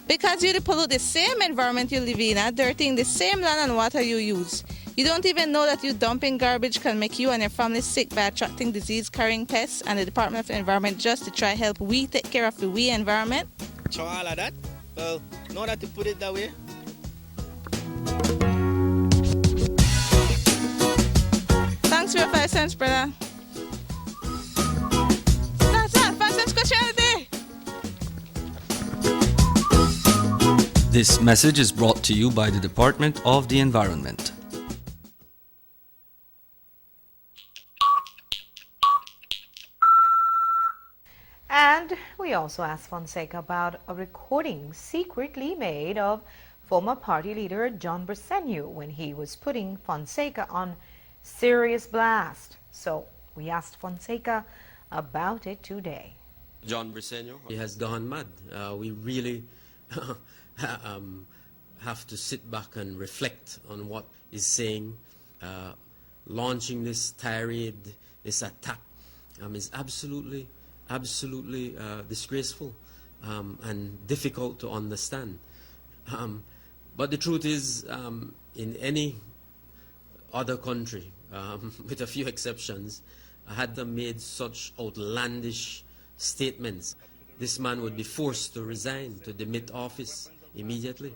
Because you pollute the same environment you live in, dirtying the same land and water you use. You don't even know that you dumping garbage can make you and your family sick by attracting disease-carrying pests, and the Department of the Environment just to try help we take care of the we environment. So all of that? Well, now that you put it that way. Thanks for your 5 cents, brother. That's 5 cents question of the day. This message is brought to you by the Department of the Environment. And we also asked Fonseca about a recording secretly made of former party leader John Briceño when he was putting Fonseca on serious blast. So we asked Fonseca about it today. John Briceño, he has gone mad. We really have to sit back and reflect on what he's saying. Launching this tirade, this attack, is absolutely disgraceful and difficult to understand. But the truth is, in any other country, with a few exceptions, had them made such outlandish statements, this man would be forced to resign, to demit office immediately.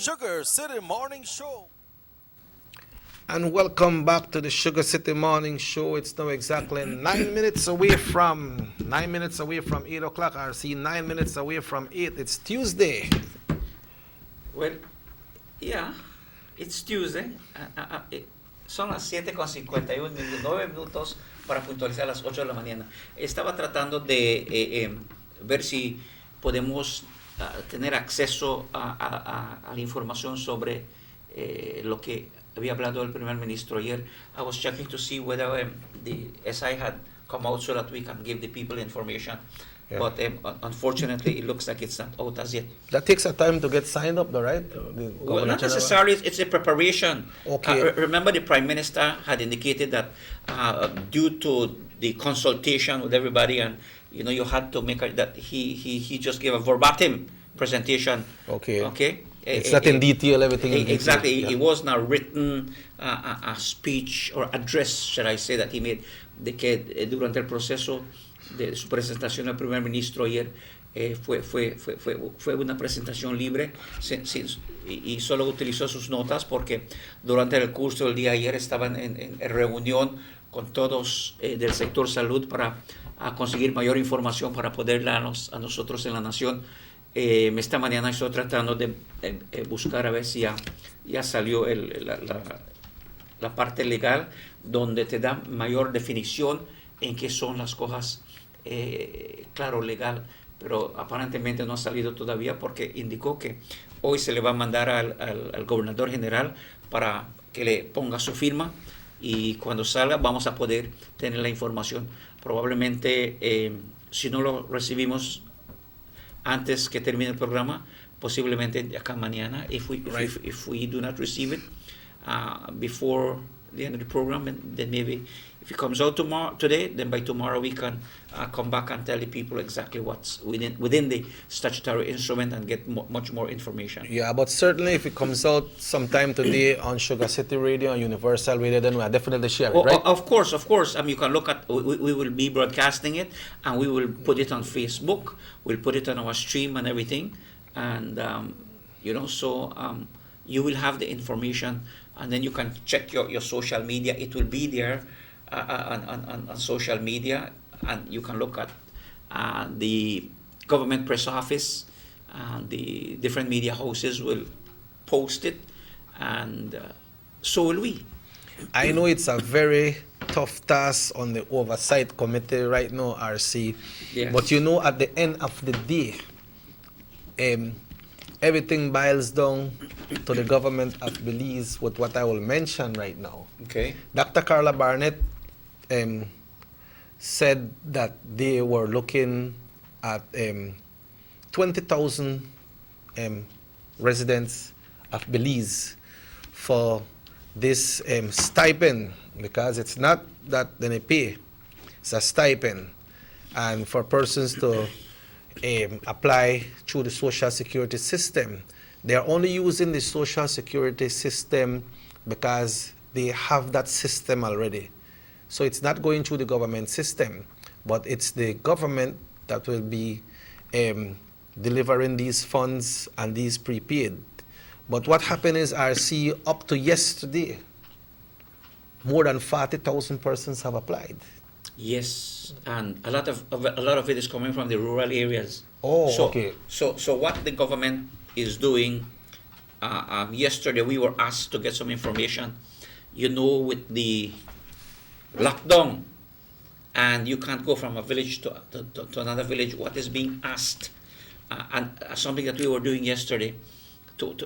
Sugar City Morning Show. And welcome back to the Sugar City Morning Show. It's now exactly 9 minutes away from 8 o'clock. I see 9 minutes away from 8. It's Tuesday. Well, yeah, it's Tuesday. Son las 7:51, 9 minutos para puntualizar las 8 de la mañana. Estaba tratando de ver si podemos tener acceso a la información sobre lo que había hablado el primer ministro ayer. I was checking to see whether the SI had come out so that we can give the people information. Yeah. But unfortunately, it looks like it's not out as yet. That takes a time to get signed up, though, right? Well, not necessarily. It's a preparation. Okay. Remember, the Prime Minister had indicated that due to the consultation with everybody, and you had to make that he just gave a verbatim presentation. Okay. Okay. It's not in detail, everything in detail. Exactly. Yeah. It was not written a speech or address, should I say, that he made, de que durante el proceso de su presentación al primer ministro ayer fue una presentación libre y solo utilizó sus notas porque durante el curso del día ayer estaban en reunión con todos del sector salud para conseguir mayor información para poder darnos a nosotros en la nación. Esta mañana estoy tratando de buscar a ver si ya salió la parte legal donde te da mayor definición en qué son las cosas, claro, legal, pero aparentemente no ha salido todavía porque indicó que hoy se le va a mandar al gobernador general para que le ponga su firma y cuando salga vamos a poder tener la información. Probablemente si no lo recibimos antes que termine el programa, posiblemente de acá mañana, if we do not receive it before the end of the program, then maybe if it comes out today, then by tomorrow we can come back and tell the people exactly what's within the statutory instrument and get much more information. Yeah, but certainly if it comes out sometime today on Sugar City Radio and Universal Radio, then we'll definitely share it, right? Of course. You can look at, we will be broadcasting it and we will put it on Facebook, we'll put it on our stream and everything, and you will have the information, and then you can check your social media. It will be there on social media, and you can look at the government press office, the different media houses will post it, and so will we. I know it's a very tough task on the oversight committee right now, RC, yes. But at the end of the day, everything boils down to the government of Belize with what I will mention right now. Okay. Dr. Carla Barnett said that they were looking at 20,000 residents of Belize for this stipend, because it's not that they pay, it's a stipend, and for persons to apply through the Social Security system. They are only using the Social Security system because they have that system already. So it's not going through the government system, but it's the government that will be delivering these funds and these prepaid. But what happened is, RC, up to yesterday, more than 40,000 persons have applied. Yes, and a lot of it is coming from the rural areas. Oh, so, okay. So what the government is doing, yesterday we were asked to get some information, with the lockdown, and you can't go from a village to another village. What is being asked, and something that we were doing yesterday, to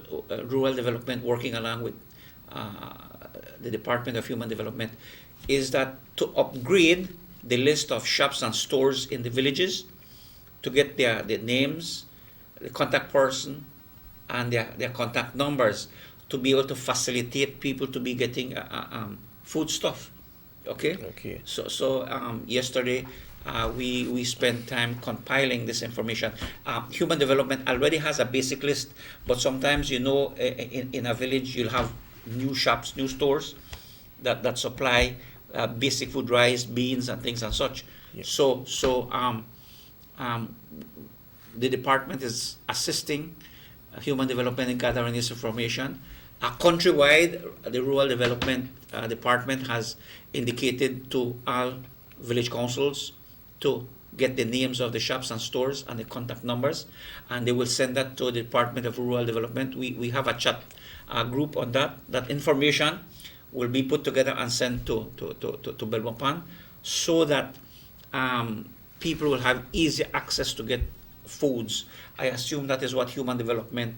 rural development, working along with the Department of Human Development, is that to upgrade the list of shops and stores in the villages, to get their names, the contact person, and their contact numbers, to be able to facilitate people to be getting food stuff. Okay. So yesterday we spent time compiling this information. Human Development already has a basic list, but sometimes in a village you'll have new shops, new stores that supply basic food, rice, beans, and things and such. Yeah. So the department is assisting Human Development in gathering this information. Countrywide, the Rural Development Department has indicated to all village councils to get the names of the shops and stores and the contact numbers, and they will send that to the Department of Rural Development. We have a chat group on that. That information will be put together and sent to Belmopan, so that people will have easy access to get foods. I assume that is what Human Development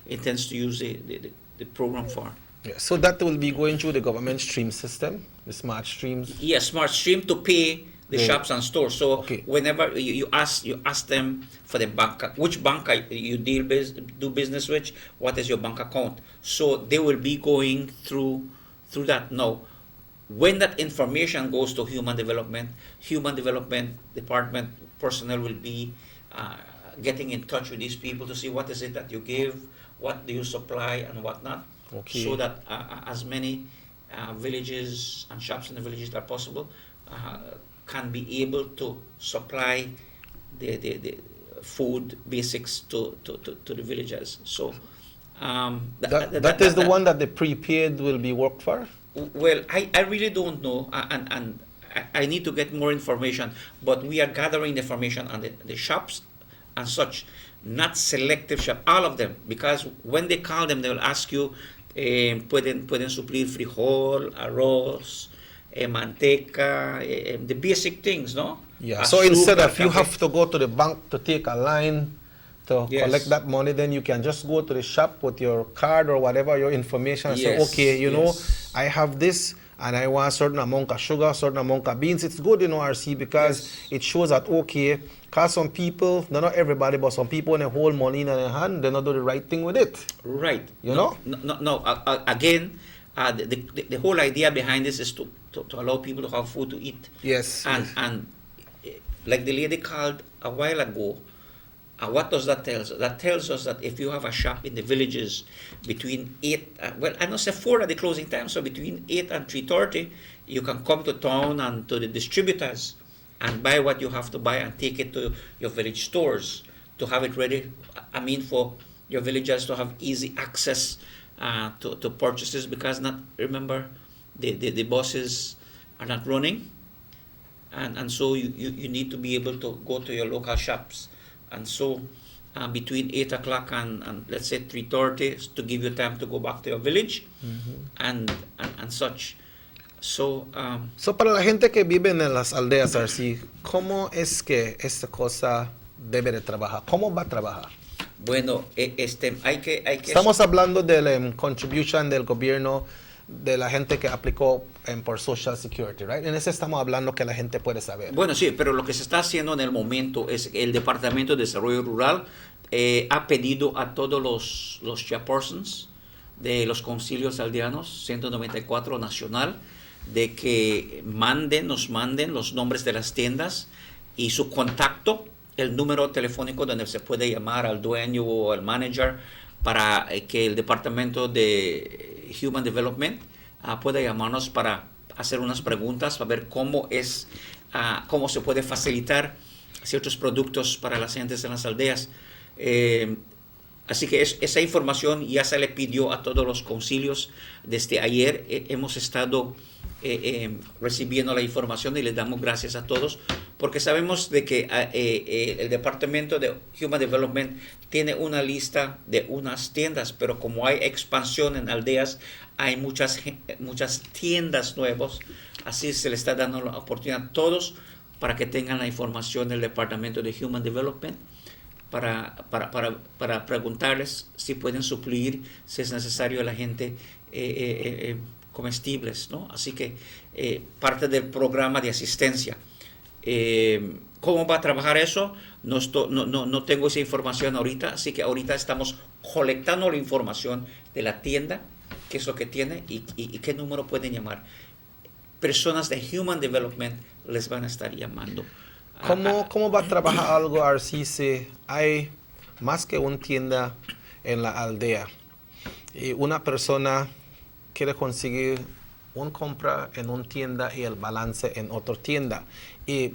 intends to use the program for. Yeah, so that will be going through the government stream system, the smart streams. Yes, smart stream to pay the shops and stores. So whenever you ask them for the bank, which bank you do business with, what is your bank account? So they will be going through that. Now, when that information goes to Human Development Department personnel will be getting in touch with these people to see what is it that you give, what do you supply, and whatnot. Okay. So that as many villages and shops in the villages that possible can be able to supply the food basics to the villagers. So that is the one that the prepaid will be worked for? Well, I really don't know, and I need to get more information, but we are gathering the information on the shops and such, not selective shop, all of them, because when they call them, they will ask you, pueden suplir frijol, arroz, manteca, the basic things, no? Yeah, so instead of you have to go to the bank to take a line to collect that money, then you can just go to the shop with your card or whatever, your information, and say, okay, you know, I have this, and I want a certain amount of sugar, certain amount of beans. It's good, RC, because it shows that, okay, because some people, not everybody, but some people, when they hold money in their hand, they not do the right thing with it. Right. You know? No. Again, the whole idea behind this is to allow people to have food to eat. Yes. And like the lady called a while ago, what does that tell us? That tells us that if you have a shop in the villages between 8, I don't say 4 at the closing time, so between 8 and 3:30, you can come to town and to the distributors and buy what you have to buy and take it to your village stores to have it ready. I mean, for your villagers to have easy access to purchases, because remember, the buses are not running, and so you need to be able to go to your local shops. And so between 8 o'clock and let's say 3:30 to give you time to go back to your village and such. So para la gente que vive en las aldeas, RC, ¿cómo es que esta cosa debe de trabajar? ¿Cómo va a trabajar? Bueno, hay que Estamos hablando del contribution del gobierno de la gente que aplicó por Social Security, right? En ese estamos hablando que la gente puede saber. Bueno, sí, pero lo que se está haciendo en el momento es el Departamento de Desarrollo Rural ha pedido a todos los chairpersons de los concilios aldeanos 194 nacional de que nos manden los nombres de las tiendas y su contacto, el número telefónico donde se puede llamar al dueño o al manager para que el Departamento de Human Development pueda llamarnos para hacer unas preguntas, para ver cómo se puede facilitar ciertos productos para las gentes en las aldeas. Así que esa información ya se le pidió a todos los concilios. Desde ayer hemos estado recibiendo la información y les damos gracias a todos porque sabemos de que el Departamento de Human Development tiene una lista de unas tiendas, pero como hay expansión en aldeas, hay muchas tiendas nuevas, así se le está dando la oportunidad a todos para que tengan la información del Departamento de Human Development para preguntarles si pueden suplir, si es necesario a la gente comestibles, ¿no? Así que parte del programa de asistencia. ¿Cómo va a trabajar eso? No tengo esa información ahorita, así que ahorita estamos colectando la información de la tienda, qué es lo que tiene y qué número pueden llamar. Personas de Human Development les van a estar llamando. ¿Cómo va a trabajar algo así si hay más que una tienda en la aldea y una persona quiere conseguir una compra en una tienda y el balance en otra tienda? ¿Y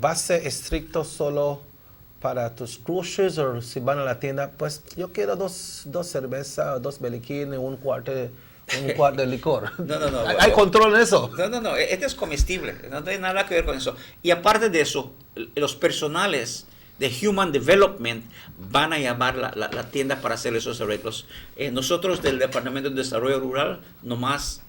va a ser estricto solo para tus groceries o si van a la tienda, pues yo quiero dos cervezas, 2 beliquines, un cuarto de licor? No. ¿Hay control en eso? No. Este es comestible. No tiene nada que ver con eso. Y aparte de eso, los personales de Human Development van a llamar la tienda para hacer esos arreglos. Nosotros del Departamento de Desarrollo Rural, nomás,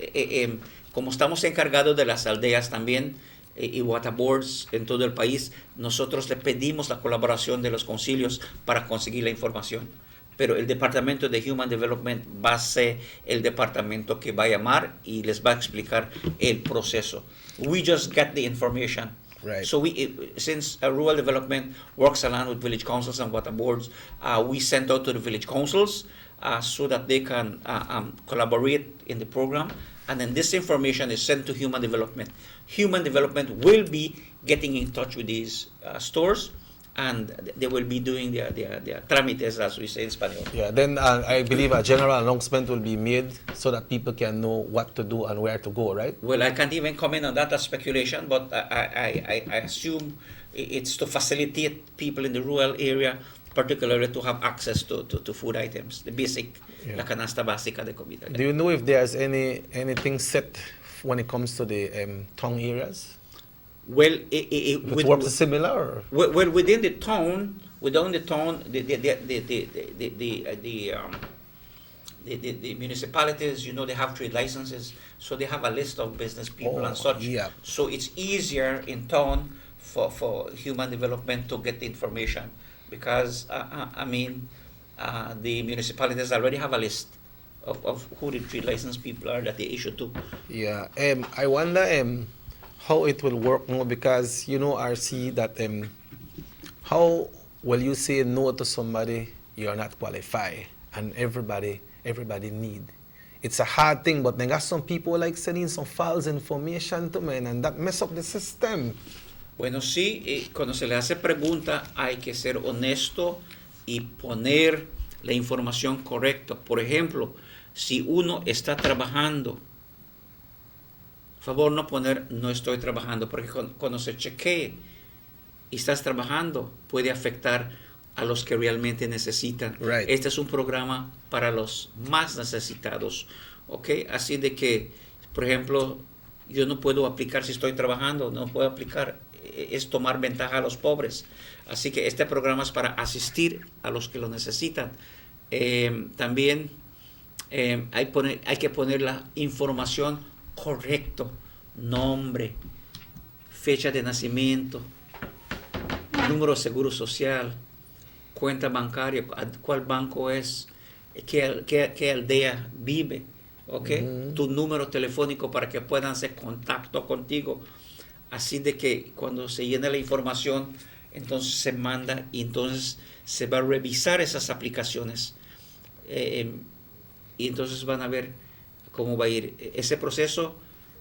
como estamos encargados de las aldeas también, y water boards en todo el país, nosotros le pedimos la colaboración de los concilios para conseguir la información. Pero el Departamento de Human Development va a ser el departamento que va a llamar y les va a explicar el proceso. We just get the information. Right. So since Rural Development works along with village councils and water boards, we send out to the village councils so that they can collaborate in the program. And then this information is sent to Human Development. Human Development will be getting in touch with these stores, and they will be doing their trámites, as we say in Spanish. Yeah, then I believe a general announcement will be made so that people can know what to do and where to go, right? Well, I can't even comment on that as speculation, but I assume it's to facilitate people in the rural area, particularly to have access to food items, the basic, la canasta básica de comida. Do you know if there's anything set when it comes to the town areas? Well, it works similar. Well, within the town, the municipalities, they have trade licenses, so they have a list of business people and such. Yeah. So it's easier in town for Human Development to get the information because the municipalities already have a list of who the trade license people are that they issue to. Yeah. I wonder how it will work now because RC that how will you say no to somebody you're not qualified and everybody need? It's a hard thing, but then got some people like sending some false information to men and that mess up the system. Bueno, sí, cuando se le hace pregunta hay que ser honesto y poner la información correcta. Por ejemplo, si uno está trabajando, por favor no poner no estoy trabajando, porque cuando se chequee y estás trabajando puede afectar a los que realmente necesitan. Right. Este es un programa para los más necesitados, ¿ok? Así de que, por ejemplo, yo no puedo aplicar si estoy trabajando, no puedo aplicar, es tomar ventaja a los pobres. Así que este programa es para asistir a los que lo necesitan. También hay que poner la información correcto, nombre, fecha de nacimiento, número de seguro social, cuenta bancaria, cuál banco es, qué aldea vive, ¿ok? Tu número telefónico para que puedan hacer contacto contigo, así de que cuando se llene la información, entonces se manda y entonces se va a revisar esas aplicaciones y entonces van a ver cómo va a ir ese proceso.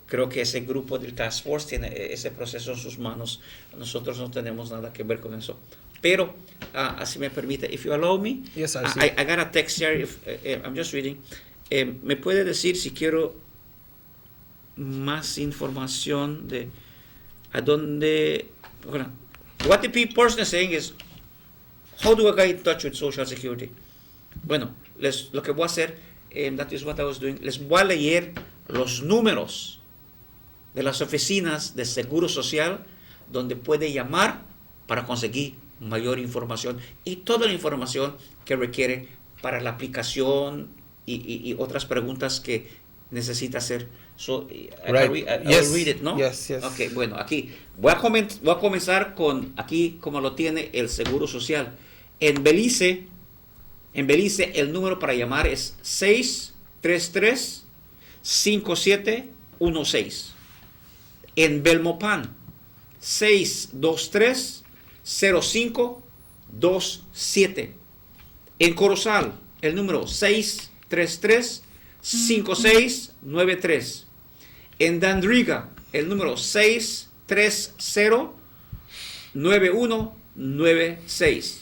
Creo que ese grupo del Task Force tiene ese proceso en sus manos. Nosotros no tenemos nada que ver con eso. Pero, así me permite, if you allow me, Yes, I got a text here, I'm just reading. ¿Me puede decir si quiero más información de a dónde? Bueno, what the person is saying is, how do I get in touch with Social Security? Bueno, lo que voy a hacer, that is what I was doing, les voy a leer los números de las oficinas de Seguro Social donde puede llamar para conseguir mayor información y toda la información que requiere para la aplicación y otras preguntas que necesita hacer. So, Right. I'll read it, ¿no? Yes. Ok, bueno, aquí voy a comenzar con, aquí como lo tiene el Seguro Social. En Belice el número para llamar es 633-5716. En Belmopan, 623-0527. En Corozal, el número 633-5693. En Dandriga, el número 630-9196.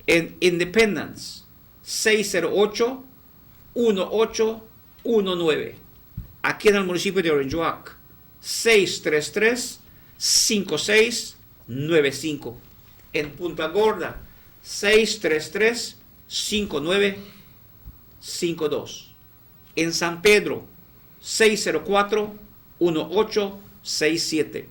En Independence, 608-1819. Aquí en el municipio de Orange Walk, 633-5695. En Punta Gorda, 633-5952. En San Pedro, 604-1867.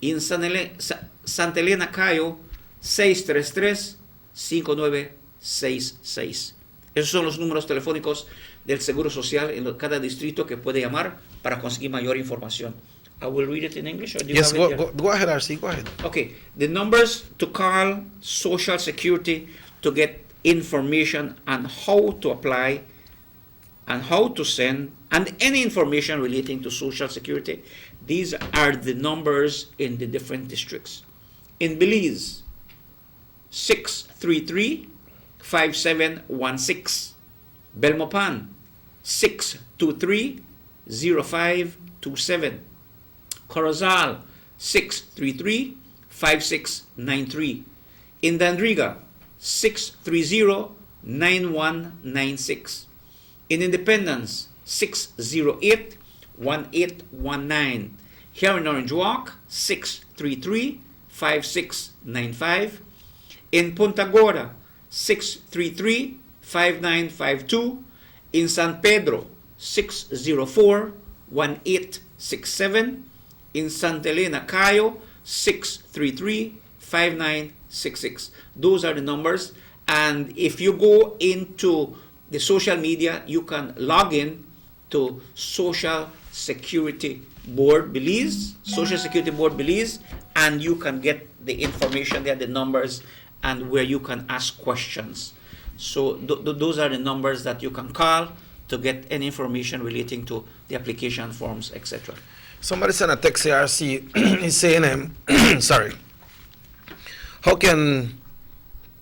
Y en Santa Elena Cayo, 633-5966. Esos son los números telefónicos del Seguro Social en cada distrito que puede llamar para conseguir mayor información. I will read it in English. Or do you Yes, have it go ahead, RC, go ahead. Okay, the numbers to call Social Security to get information on how to apply and how to send and any information relating to Social Security. These are the numbers in the different districts. In Belize, 633-5716. Belmopan, 623-0527. Corozal, 633-5693. In Dandriga, 630-9196. In Independence, 608-1819. Here in Orange Walk, 633-5695. In Punta Gorda, 633-5952. In San Pedro, 604-1867. In Santa Elena Cayo, 633-5966. Those are the numbers. And if you go into the social media, you can log in to Social Security Board Belize, Social Security Board Belize, and you can get the information there, the numbers, and where you can ask questions. So those are the numbers that you can call to get any information relating to the application forms, etc. Somebody sent a text here, RC, he's saying, sorry, how can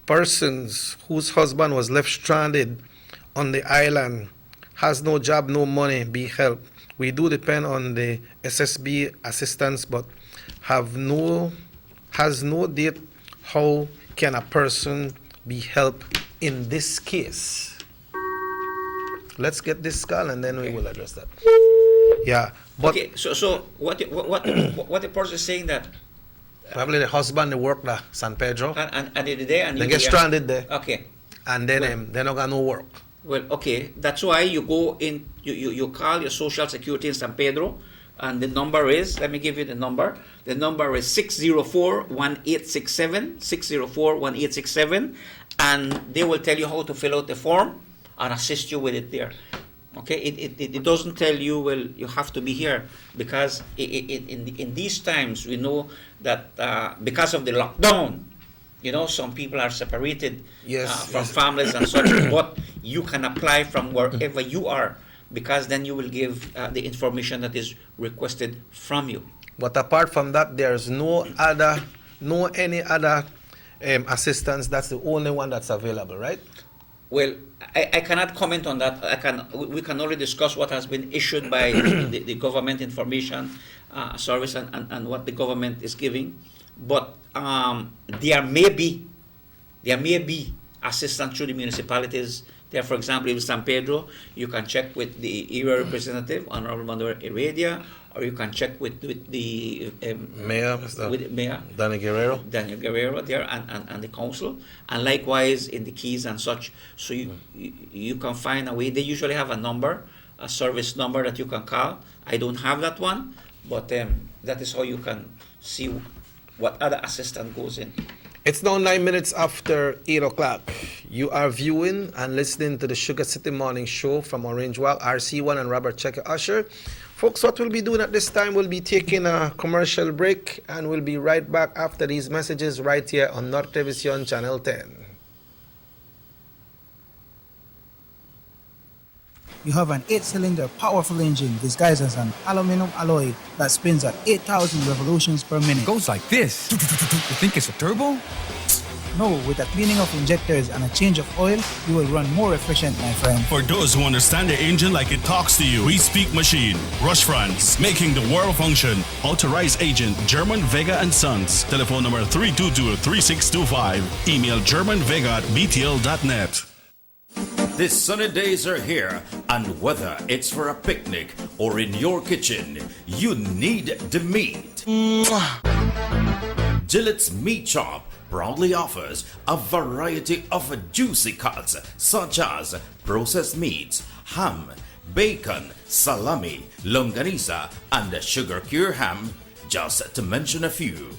persons whose husband was left stranded on the island, has no job, no money, be helped? We do depend on the SSB assistance, but has no date. How can a person be helped in this case? Let's get this call and then we will address that. Yeah, but okay. So what the person is saying that probably the husband they work there, San Pedro, and they're there and they get stranded there. Okay. And then they not got no work. Well, okay, that's why you go in, you call your Social Security in San Pedro, and the number is, let me give you the number. The number is 604-1867, 604-1867, and they will tell you how to fill out the form and assist you with it there. Okay, it doesn't tell you, well, you have to be here, because in these times we know that because of the lockdown, some people are separated Yes, from yes. families and such, but you can apply from wherever you are, because then you will give the information that is requested from you. But apart from that, there's any other assistance. That's the only one that's available, right? Well, I cannot comment on that. We can only discuss what has been issued by the government information service and what the government is giving. But there may be assistance through the municipalities. There, for example, in San Pedro, you can check with the area representative, Honorable Manuel Heredia, or you can check with the Mayor, Daniel Guerrero there, and the council, and likewise in the Keys and such. So you can find a way. They usually have a service number that you can call. I don't have that one, but that is how you can see what other assistance goes in. It's now 9 minutes after 8 o'clock. You are viewing and listening to the Sugar City Morning Show from Orange Walk, RC1 and Robert Checker Usher. Folks, what we'll be doing at this time, we'll be taking a commercial break, and we'll be right back after these messages right here on Norte Television Channel 10. You have an 8-cylinder powerful engine disguised as an aluminum alloy that spins at 8,000 revolutions per minute. Goes like this. You think it's a turbo? No, with a cleaning of injectors and a change of oil, you will run more efficient, my friend. For those who understand the engine like it talks to you, we speak machine. Rush France, making the world function. Authorized agent, German Vega & Sons. Telephone number 322-3625. Email germanvega@btl.net. These sunny days are here, and whether it's for a picnic or in your kitchen, you need the meat. Gillette's Meat Shop proudly offers a variety of juicy cuts such as processed meats, ham, bacon, salami, longanisa, and sugar cure ham, just to mention a few.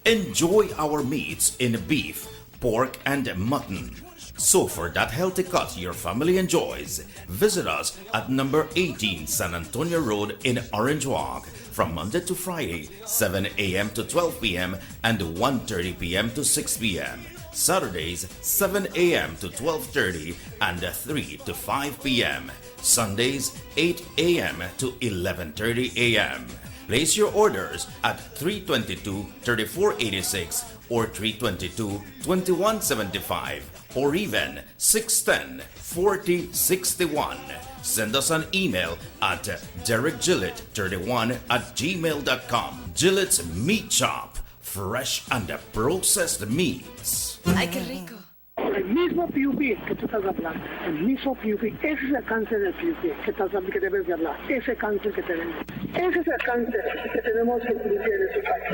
Enjoy our meats in beef, pork, and mutton. So for that healthy cut your family enjoys, visit us at number 18 San Antonio Road in Orange Walk from Monday to Friday, 7 a.m. to 12 p.m. and 1:30 p.m. to 6 p.m. Saturdays, 7 a.m. to 12:30 and 3 to 5 p.m. Sundays, 8 a.m. to 11:30 a.m. Place your orders at 322-3486 or 322-2175 or even 610-4061. Send us an email at derekgillett31@gmail.com. Gillette's Meat Shop, fresh and processed meats. Ay, qué rico. El mismo PUP que tú estás hablando, el mismo PUP, ese es el cáncer del PUP que estás hablando, que debes de hablar, ese cáncer que tenemos. Ese es el cáncer que tenemos en tu país,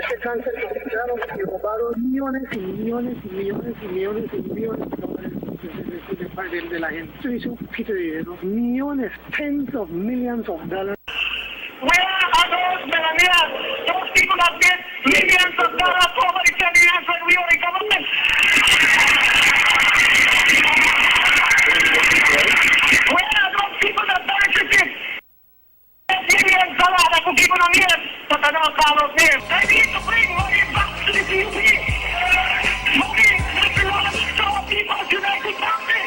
ese cáncer que quitaron y robaron millones y millones y millones y millones y millones de dólares de la gente. Esto hizo un poquito de dinero, millones, tens of millions of dollars. Where are those millionaires? Those people that get millions of dollars over the 10 years when we are in government. Where are those people that benefited? Millions of dollars that could give them years, but I don't call those names. They need to bring money back to the PUP. Money that belongs to our People's United Party.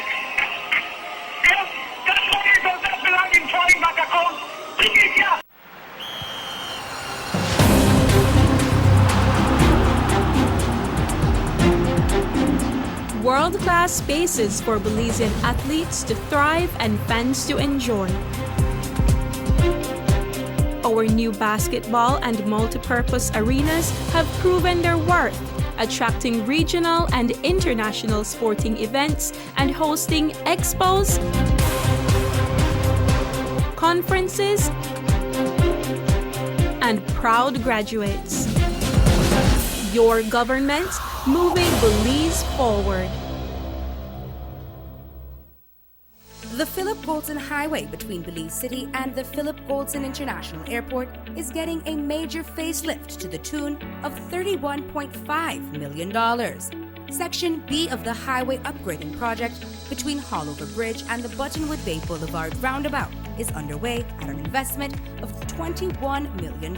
Yes, that money does not belong in foreign bank accounts. Bring it here. World-class spaces for Belizean athletes to thrive and fans to enjoy. Our new basketball and multipurpose arenas have proven their worth, attracting regional and international sporting events and hosting expos, conferences, and proud graduates. Your government moving Belize forward. The Philip Goldson Highway between Belize City and the Philip Goldson International Airport is getting a major facelift to the tune of $31.5 million. Section B of the highway upgrading project between Haulover Bridge and the Buttonwood Bay Boulevard roundabout is underway at an investment of $21 million.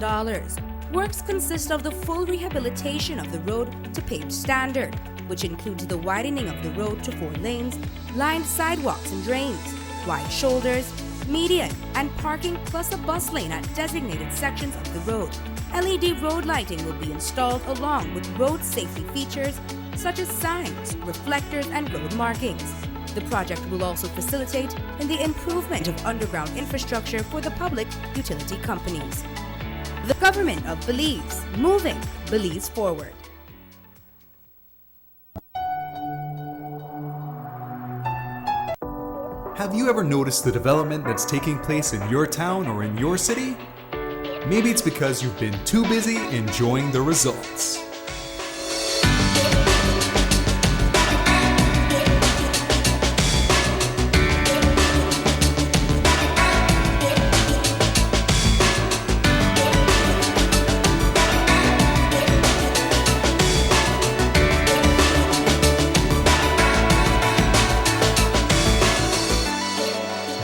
Works consist of the full rehabilitation of the road to paved standard, which includes the widening of the road to 4 lanes, lined sidewalks and drains, wide shoulders, median, and parking plus a bus lane at designated sections of the road. LED road lighting will be installed along with road safety features such as signs, reflectors, and road markings. The project will also facilitate in the improvement of underground infrastructure for the public utility companies. The government of Belize, moving Belize forward. Have you ever noticed the development that's taking place in your town or in your city? Maybe it's because you've been too busy enjoying the results.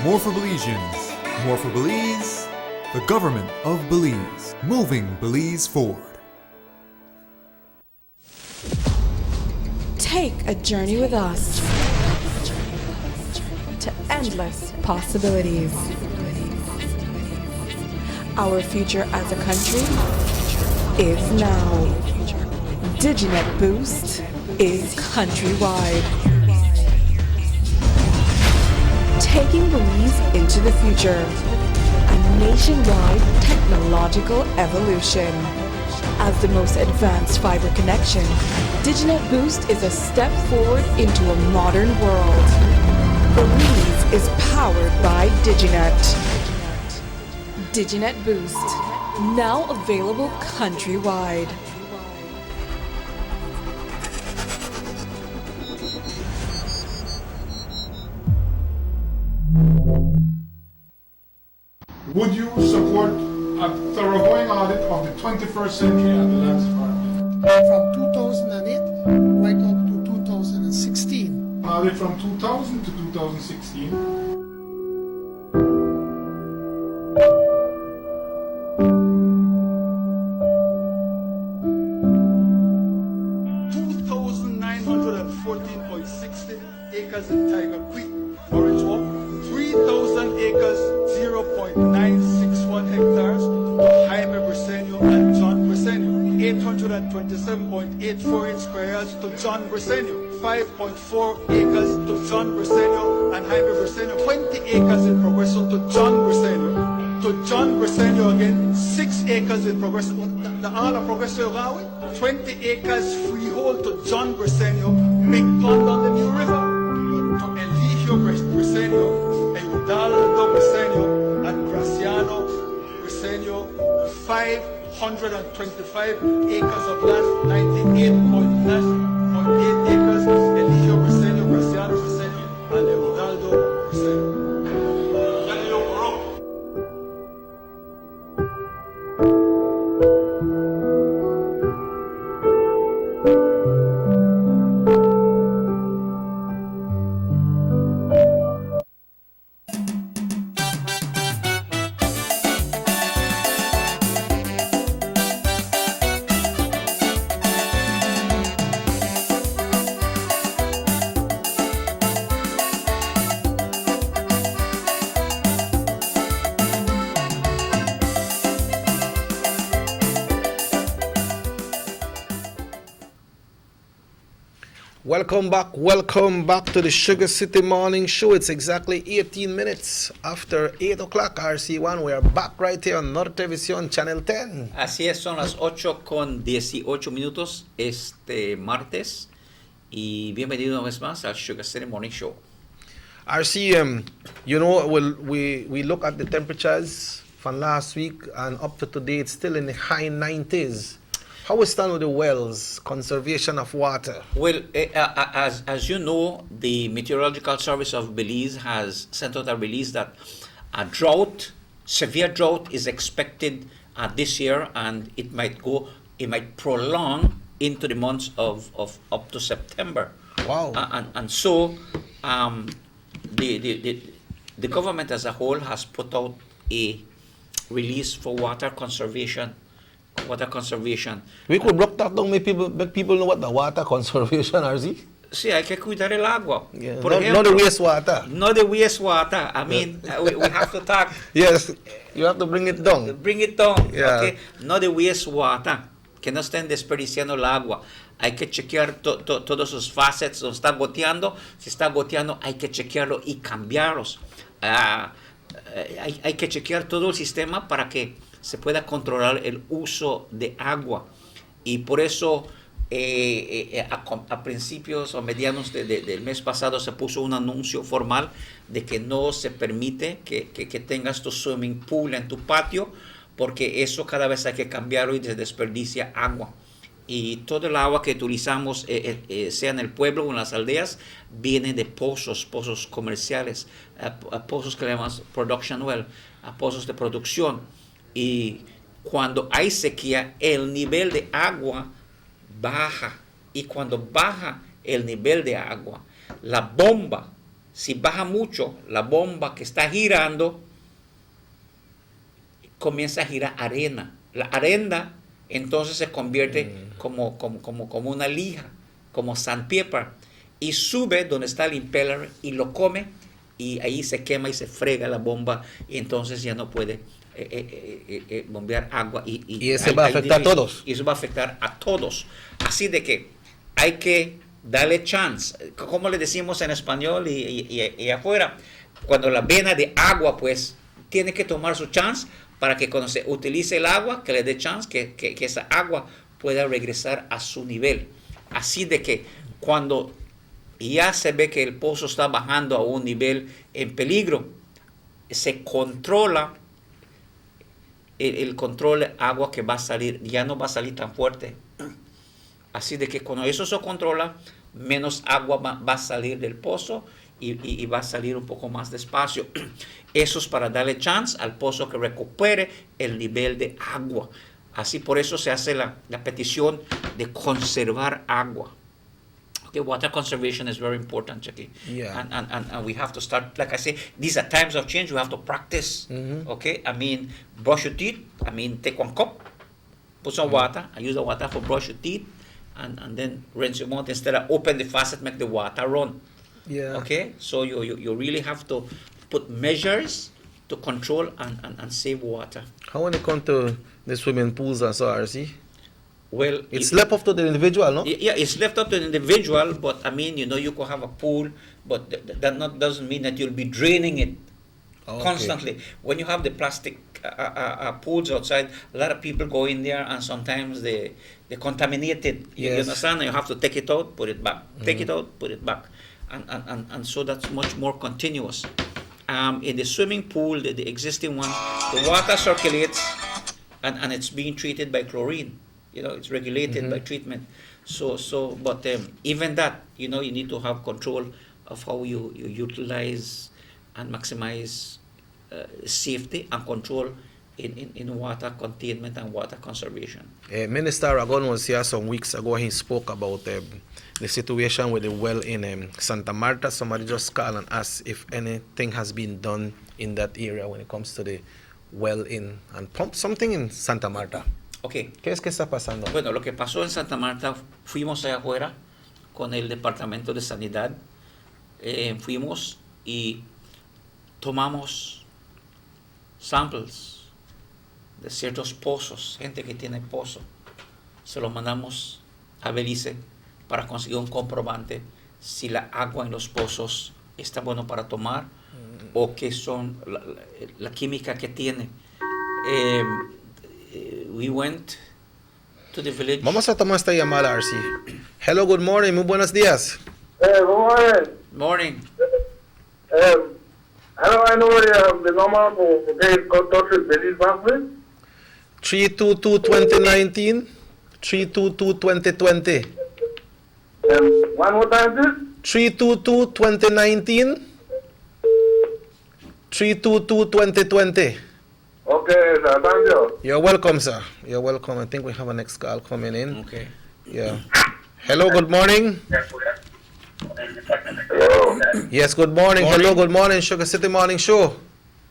More for Belizeans, more for Belize, the government of Belize, moving Belize forward. Take a journey with us to endless possibilities. Our future as a country is now. DigiNet Boost is countrywide. Taking Belize into the future, a nationwide technological evolution. As the most advanced fiber connection, DigiNet Boost is a step forward into a modern world. Belize is powered by DigiNet. DigiNet Boost, now available countrywide. Would you support a thoroughgoing audit of the 21st century at the Lands Department? From 2008 right up to 2016. Audit from 2000 to 2016. Acres in Tiger Creek, Orange Walk, 3,000 acres, 0.961 hectares to Jaime Briceño and John Briceño, 827.84 square yards to John Briceño, 5.4 acres to John Briceño and Jaime Briceño, 20 acres in Progreso to John Briceño, to John Briceño again, 6 acres in Progreso, the all of Progreso Gawe, 20 acres freehold to John Briceño, Big Pond on the New River, to Eligio Briceño, Eudaldo Briceño, and Graciano Briceño, 525 acres of land, 98.8 acres, Eligio Briceño, Graciano Briceño, and Eudaldo Briceño. Welcome back to the Sugar City Morning Show. It's exactly 18 minutes after 8 o'clock RC1. We are back right here on Norte Visión Channel 10. Así es, son las 8:18 este martes y bienvenido una vez más al Sugar City Morning Show. RC, you know, we look at the temperatures from last week and up to today, it's still in the high 90s. How we stand with the wells, conservation of water? Well, as you know, the Meteorological Service of Belize has sent out a release that a severe drought is expected this year, and it might prolong into the months of up to September. Wow. And so the government as a whole has put out a release for water conservation water conservation. We could break that down, make people know what the water conservation is. Sí, hay que cuidar el agua. Yeah. Por Not ejemplo, the wastewater. Not the wastewater. I mean, we have to talk. Yes, you have to bring it down. Bring it down. Yeah. Okay. Not the wastewater. Que no estén desperdiciando el agua. Hay que chequear todos sus facets. Donde está goteando. Si está goteando, hay que chequearlo y cambiarlos. Hay que chequear todo el sistema para que se pueda controlar el uso de agua. Y por eso a principios o medianos del mes pasado se puso un anuncio formal de que no se permite que tengas tu swimming pool en tu patio, porque eso cada vez hay que cambiarlo y se desperdicia agua. Y todo el agua que utilizamos, sea en el pueblo o en las aldeas, viene de pozos comerciales, pozos que le llamamos production well, pozos de producción. Y cuando hay sequía, el nivel de agua baja. Y cuando baja el nivel de agua, la bomba, si baja mucho, la bomba que está girando, comienza a girar arena. La arena entonces se convierte como una lija, como sandpaper, y sube donde está el impeller y lo come, y ahí se quema y se frega la bomba, y entonces ya no puede bombear agua. Y eso va a afectar a todos. Y eso va a afectar a todos. Así de que hay que darle chance, como le decimos en español y afuera, cuando la vena de agua pues tiene que tomar su chance, para que cuando se utilice el agua, que le dé chance, que esa agua pueda regresar a su nivel. Así de que cuando ya se ve que el pozo está bajando a un nivel en peligro, se controla el control de agua que va a salir, ya no va a salir tan fuerte. Así de que cuando eso se controla, menos agua va a salir del pozo y va a salir un poco más despacio. Eso es para darle chance al pozo que recupere el nivel de agua. Así por eso se hace la petición de conservar agua. Okay, water conservation is very important, Jackie. Yeah. And we have to start, like I say, these are times of change. We have to practice. Okay, I mean, brush your teeth. I mean, take one cup, put some water. I use the water for brush your teeth, and then rinse your mouth instead of open the faucet, make the water run. Yeah. Okay, so you really have to put measures to control and save water. How when it comes to the swimming pools and so, RC? Well, it's left up to the individual, no? Yeah, it's left up to the individual, but I mean, you could have a pool, but that doesn't mean that you'll be draining it constantly. When you have the plastic pools outside, a lot of people go in there and sometimes they contaminate it. You understand? And you have to take it out, put it back. Take it out, put it back. And so that's much more continuous. In the swimming pool, the existing one, the water circulates and it's being treated by chlorine. It's regulated by treatment. But even that, you need to have control of how you utilize and maximize safety and control in water containment and water conservation. Minister Aragon was here some weeks ago. He spoke about the situation with the well in Santa Marta. Somebody just called and asked if anything has been done in that area when it comes to the well and pump something in Santa Marta. Okay. ¿Qué es que está pasando? Bueno, lo que pasó en Santa Marta, fuimos allá afuera con el Departamento de Sanidad. Fuimos y tomamos samples de ciertos pozos, gente que tiene pozo. Se los mandamos a Belice para conseguir un comprobante si la agua en los pozos está bueno para tomar o qué son la química que tiene. We went to the village. Vamos a tomar esta llamada, RC. Hello, good morning. Muy buenos días. Good morning. Morning. How do I know the number for getting contact with Belize Bank? 322-2019, 322-2020. One more time, please. 322-2019, 322-2020. Okay, sir. Thank you. You're welcome, sir. You're welcome. I think we have a next call coming in. Okay. Yeah. Hello, good morning. Hello. Yes, good morning. Hello, good morning. Sugar City Morning Show.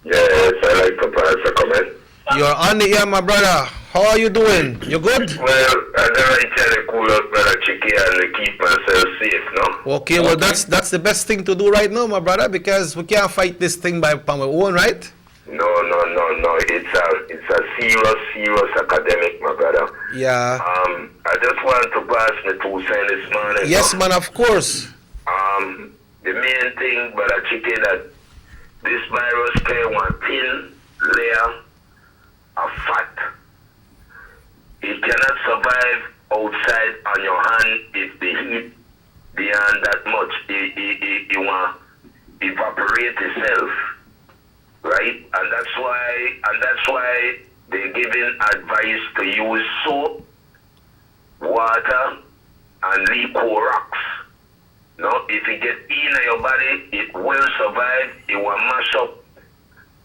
Yes, I like to pass a comment. You're on the air, my brother. How are you doing? You good? Well, I'm gonna try to cool out Brother Chicky and keep myself safe, no? Okay, well that's the best thing to do right now, my brother, because we can't fight this thing by our own, right? No. It's a serious academic, my brother. Yeah. I just want to pass the 2 cents this morning. Yes, man, of course. The main thing, Brother Chicky, that this virus carry one thin layer of fat. It cannot survive outside on your hand if the heat beyond that much. It want evaporate itself, right? And that's why they're giving advice to use soap, water, and liquor rocks. No, if it get in your body, it will survive. It will mash up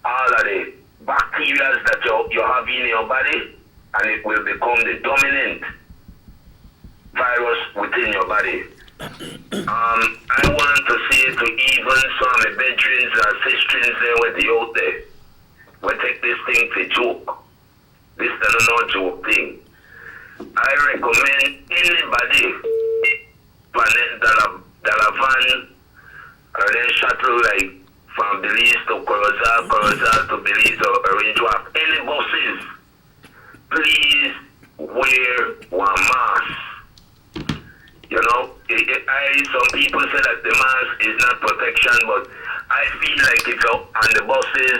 all of the bacteria that you have in your body, and it will become the dominant virus within your body. I want to say to even some of my brethren and sisters there with the out there, we take this thing for joke. This is not joke thing. I recommend anybody Dalavan and then shuttle like from Belize to Corozal to Belize or Orange Walk. Any buses, please wear one mask. You know, some people say that the mask is not protection, but I feel like if you're on the buses,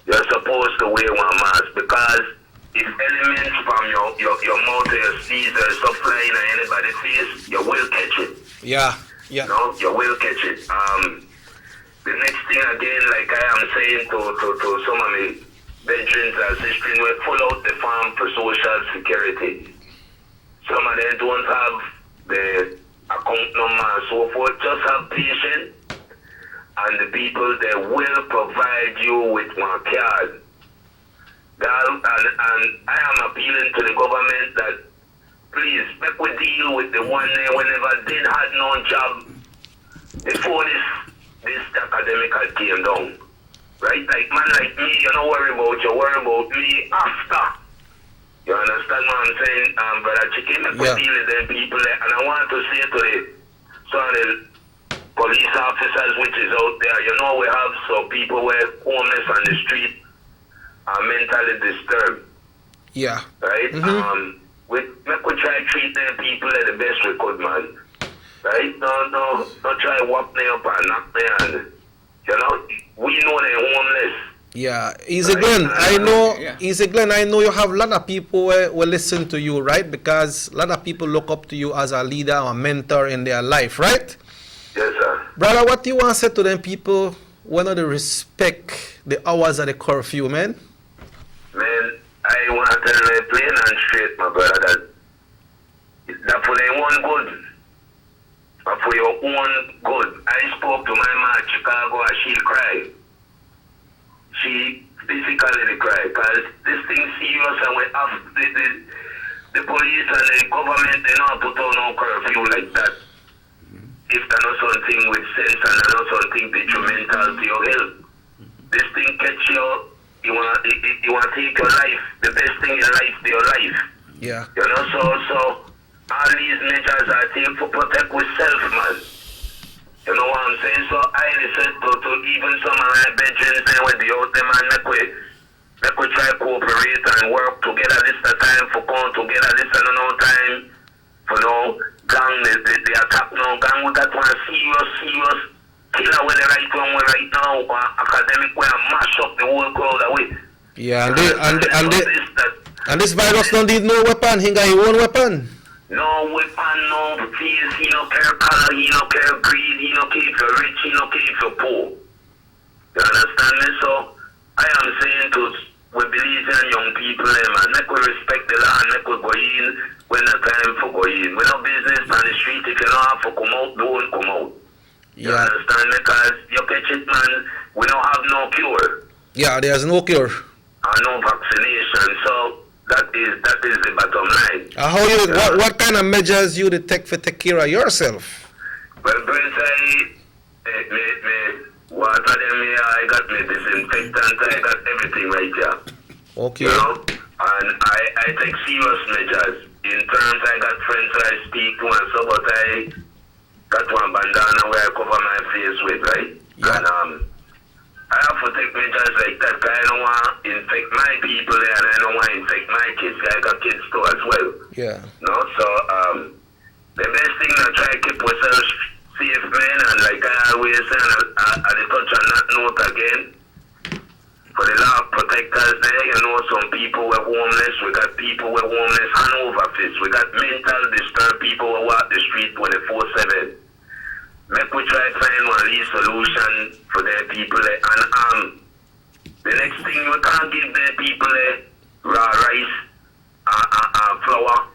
you're supposed to wear one mask, because if elements from your mouth or your sneeze or stuff flying on anybody's face, you will catch it. Yeah. No, you will catch it. The next thing again, like I am saying to some of my veterans and sisters, we pull out the form for social security. Some of them don't have the account number and so forth. Just have patience, and the people they will provide you with one card. And I am appealing to the government that please make we deal with the one there whenever they had no job before this academic had came down. Right? Like man like me, you don't worry about you, worry about me after. You understand what I'm saying? Brother Chicken, make we deal with them people there. And I want to say to some of the police officers which is out there, you know we have some people who are homeless on the street are mentally disturbed. Yeah. Right? We try to treat them people like the best we could, man. Right? No try to whop them up and knock them. And, you know, we know they're homeless. Yeah, Easy Glenn, I know you have a lot of people will listen to you, right? Because a lot of people look up to you as a leader or mentor in their life, right? Yes, sir. Brother, what do you want to say to them people when they respect the hours of the curfew, man? Man, I want to tell them plain and straight, my brother, that for their own good, but for your own good. I spoke to my mom in Chicago and she cried. She physically cried because this thing serious, and we have the police and the government, they don't put on no curfew like that. If they're not something with sense and they're not something detrimental to your health. This thing catch you want to take your life. The best thing in life is your life. Yeah. You know, so all these measures are taken to protect yourself, man. You know what I'm saying? So I listen to even some of my bedrooms and with the out them and make we try to cooperate and work together. This the time for come together. This is no time for no gang the attack no gang with that one serious killer with the right one right now academic way and mash up the whole crowd away. Yeah, and this virus don't need no weapon, he got his own weapon. No weapon, no face, he no care color, he no care greed, he no care if you're rich, he no care if you're poor. You understand me? So I am saying to we believe in young people, man, make we respect the law and make we go in when the time for go in. We no business on the street, if you don't have to come out, don't come out. You understand me? Because you catch it, man, we don't have no cure. Yeah, there's no cure. And no vaccination, so that is the bottom line. What kind of measures you take care of yourself? Well, Prince, me water them here, I got me disinfectant, I got everything right here. Okay. You know, And I take serious measures. In terms, I got friends I speak to and so, but I got one bandana where I cover my face with, right? Yeah. And I have to take measures like that. I don't want to infect my people and I don't want to infect my kids. I got kids too as well. Yeah. No, so the best thing is try to keep ourselves safe, man. And like I always say, I touch on that note again. For the law protectors there, you know, some people were homeless. We got people who were homeless and overfits. We got mental disturbed people who walk the street 24/7. Make we try to find one of these solutions for their people. And the next thing, you can't give their people raw rice, flour,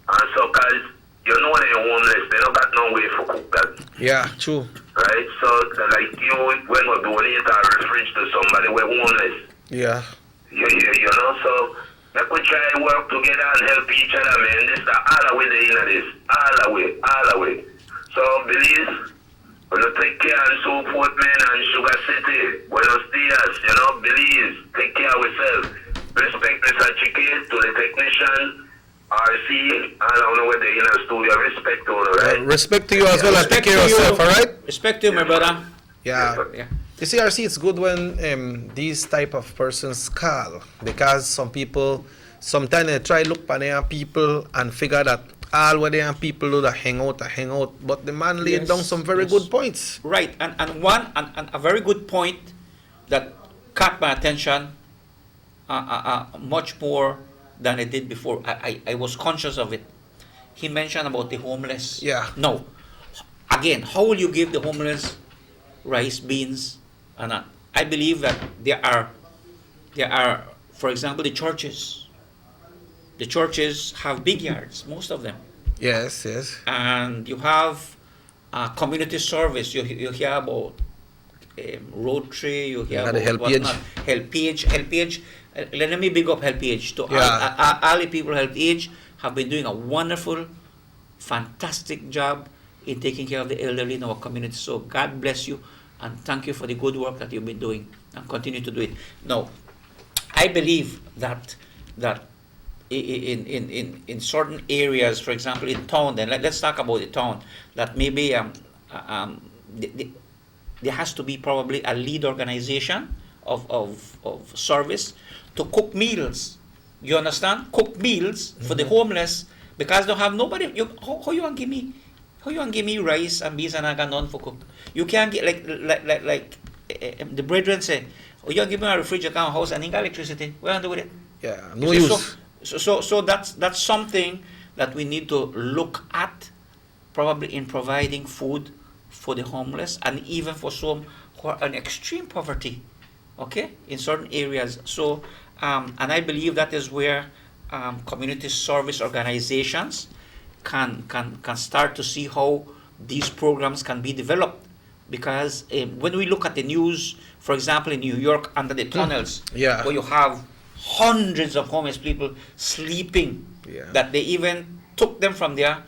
and suckers. You know they're homeless. They don't got no way for cook that. Yeah, true. Right? So, like you, when we donate our fridge to somebody, we're homeless. Yeah. You know, so like we try to work together and help each other, man. This is all the way the end of this. All the way. So, Belize, when you take care and so forth, man, and Sugar City, Buenos Dias, you know, Belize, take care of yourself. Respect Mr. Chike, to the technician, RC, I don't know whether in a studio, respect to you, right? Respect to you as well, and take care of yourself, alright? Respect to you, my brother. Yeah. You see, RC, it's good when these type of persons call, because some people, sometimes they try look for their people and figure that all what their people do that hang out, but the man laid down some very good points. Right, and a very good point that caught my attention much more than it did before. I was conscious of it. He mentioned about the homeless. Yeah. No. Again, how will you give the homeless rice, beans, and I believe that there are, for example, the churches. The churches have big yards, most of them. Yes. And you have community service. You hear about Rotary. You hear about Help-Age. Let me big up Help-Age. To all the people Help-Age have been doing a wonderful, fantastic job in taking care of the elderly in our community. So God bless you and thank you for the good work that you've been doing and continue to do it. Now, I believe that in certain areas, for example, in town, then let's talk about the town, that maybe there has to be probably a lead organization of service to cook meals. You understand? Cook meals for the homeless, because they don't have nobody. How you want to give me rice and beans and I got none for cook? You can't get like the brethren say, oh, you give me a refrigerator house and you got electricity. What do you do with it? Yeah, no use. So that's something that we need to look at, probably in providing food for the homeless and even for some who are in extreme poverty, okay, in certain areas. So, and I believe that is where community service organizations can start to see how these programs can be developed. Because when we look at the news, for example, in New York, under the tunnels, where you have hundreds of homeless people sleeping, that they even took them from there,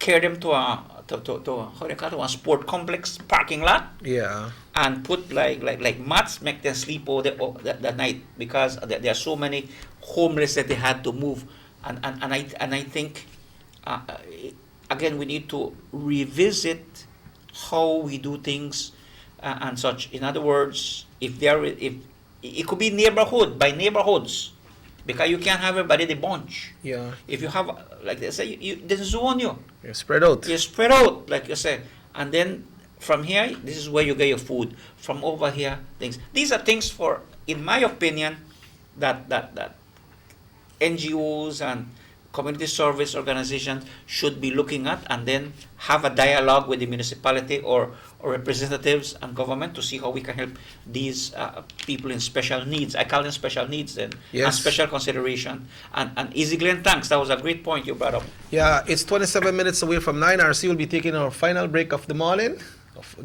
carried them to a sport complex parking lot, and put like mats, make them sleep over that night, because there are so many homeless that they had to move, and I think again we need to revisit how we do things and such. In other words, if it could be neighborhood by neighborhoods, because you can't have everybody the bunch. Yeah. If you have, like they say, they zone you. You're spread out. You're spread out, like you said. And then from here, this is where you get your food. From over here, things. These are things for, in my opinion, that NGOs and community service organizations should be looking at, and then have a dialogue with the municipality or representatives and government to see how we can help these people in special needs. I call them special needs then, and special consideration. And Easy Glen, thanks. That was a great point you brought up. Yeah, it's 27 minutes away from 9. RC will be taking our final break of the morning.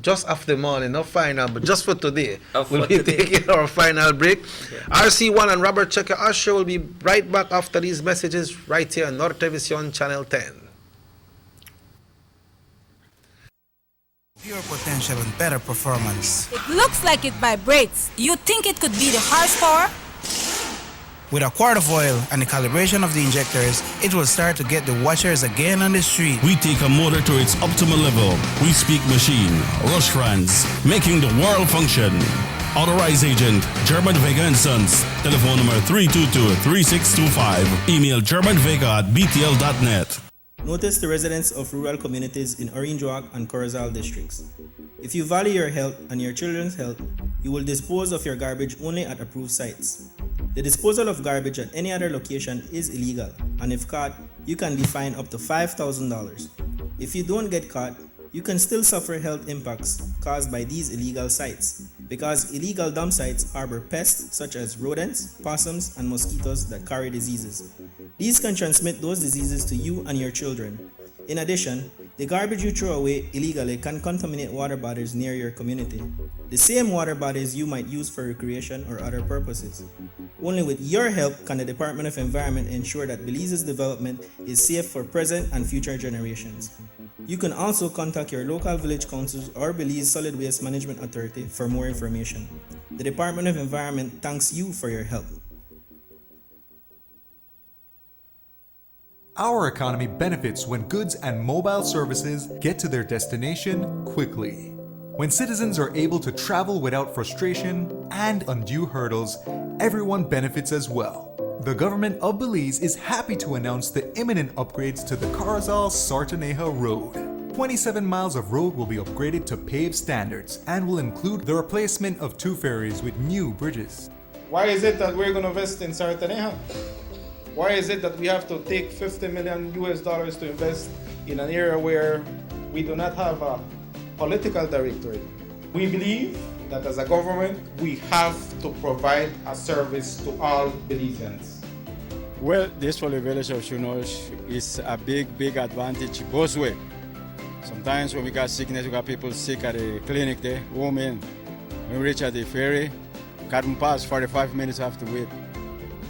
Just after the morning, not final, but just for today. We'll be taking our final break. RC1 and Robert Checker Usher will be right back after these messages right here on Nortevision Channel 10. Pure potential and better performance. It looks like it vibrates. You think it could be the horsepower? With a quart of oil and the calibration of the injectors, it will start to get the washers again on the street. We take a motor to its optimal level. We speak machine. Rush France, making the world function. Authorized agent, German Vega and Sons. Telephone number 322-3625. Email germanvega@btl.net. Notice the residents of rural communities in Orange Walk and Corozal districts. If you value your health and your children's health, you will dispose of your garbage only at approved sites. The disposal of garbage at any other location is illegal, and if caught, you can be fined up to $5,000. If you don't get caught, you can still suffer health impacts caused by these illegal sites, because illegal dump sites harbor pests such as rodents, possums, and mosquitoes that carry diseases. These can transmit those diseases to you and your children. In addition, the garbage you throw away illegally can contaminate water bodies near your community, the same water bodies you might use for recreation or other purposes. Only with your help can the Department of Environment ensure that Belize's development is safe for present and future generations. You can also contact your local village councils or Belize Solid Waste Management Authority for more information. The Department of Environment thanks you for your help. Our economy benefits when goods and mobile services get to their destination quickly. When citizens are able to travel without frustration and undue hurdles, everyone benefits as well. The government of Belize is happy to announce the imminent upgrades to the Corozal-Sartaneja Road. 27 miles of road will be upgraded to paved standards and will include the replacement of 2 ferries with new bridges. Why is it that we're going to invest in Sartaneja? Why is it that we have to take $50 million to invest in an area where we do not have a political directorate? We believe that as a government, we have to provide a service to all Belizeans. Well, this for the village of Chunosh is a big advantage both ways. Sometimes when we got sickness, we got people sick at the clinic there, women. When we reach at the ferry, can't pass, 45 minutes have to wait.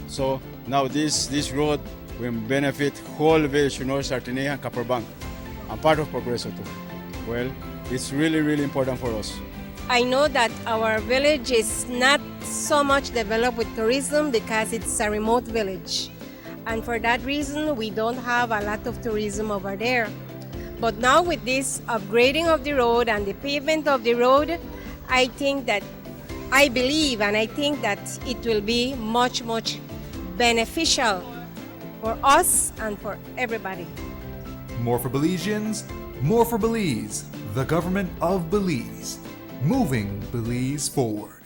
So now this road will benefit whole village, Chunosh, Sartaneja, and Copperbank. I'm part of Progreso too. Well, it's really important for us. I know that our village is not so much developed with tourism because it's a remote village. And for that reason, we don't have a lot of tourism over there. But now with this upgrading of the road and the pavement of the road, I think that, I believe and I think that it will be much beneficial for us and for everybody. More for Belizeans, more for Belize, the government of Belize, moving Belize forward.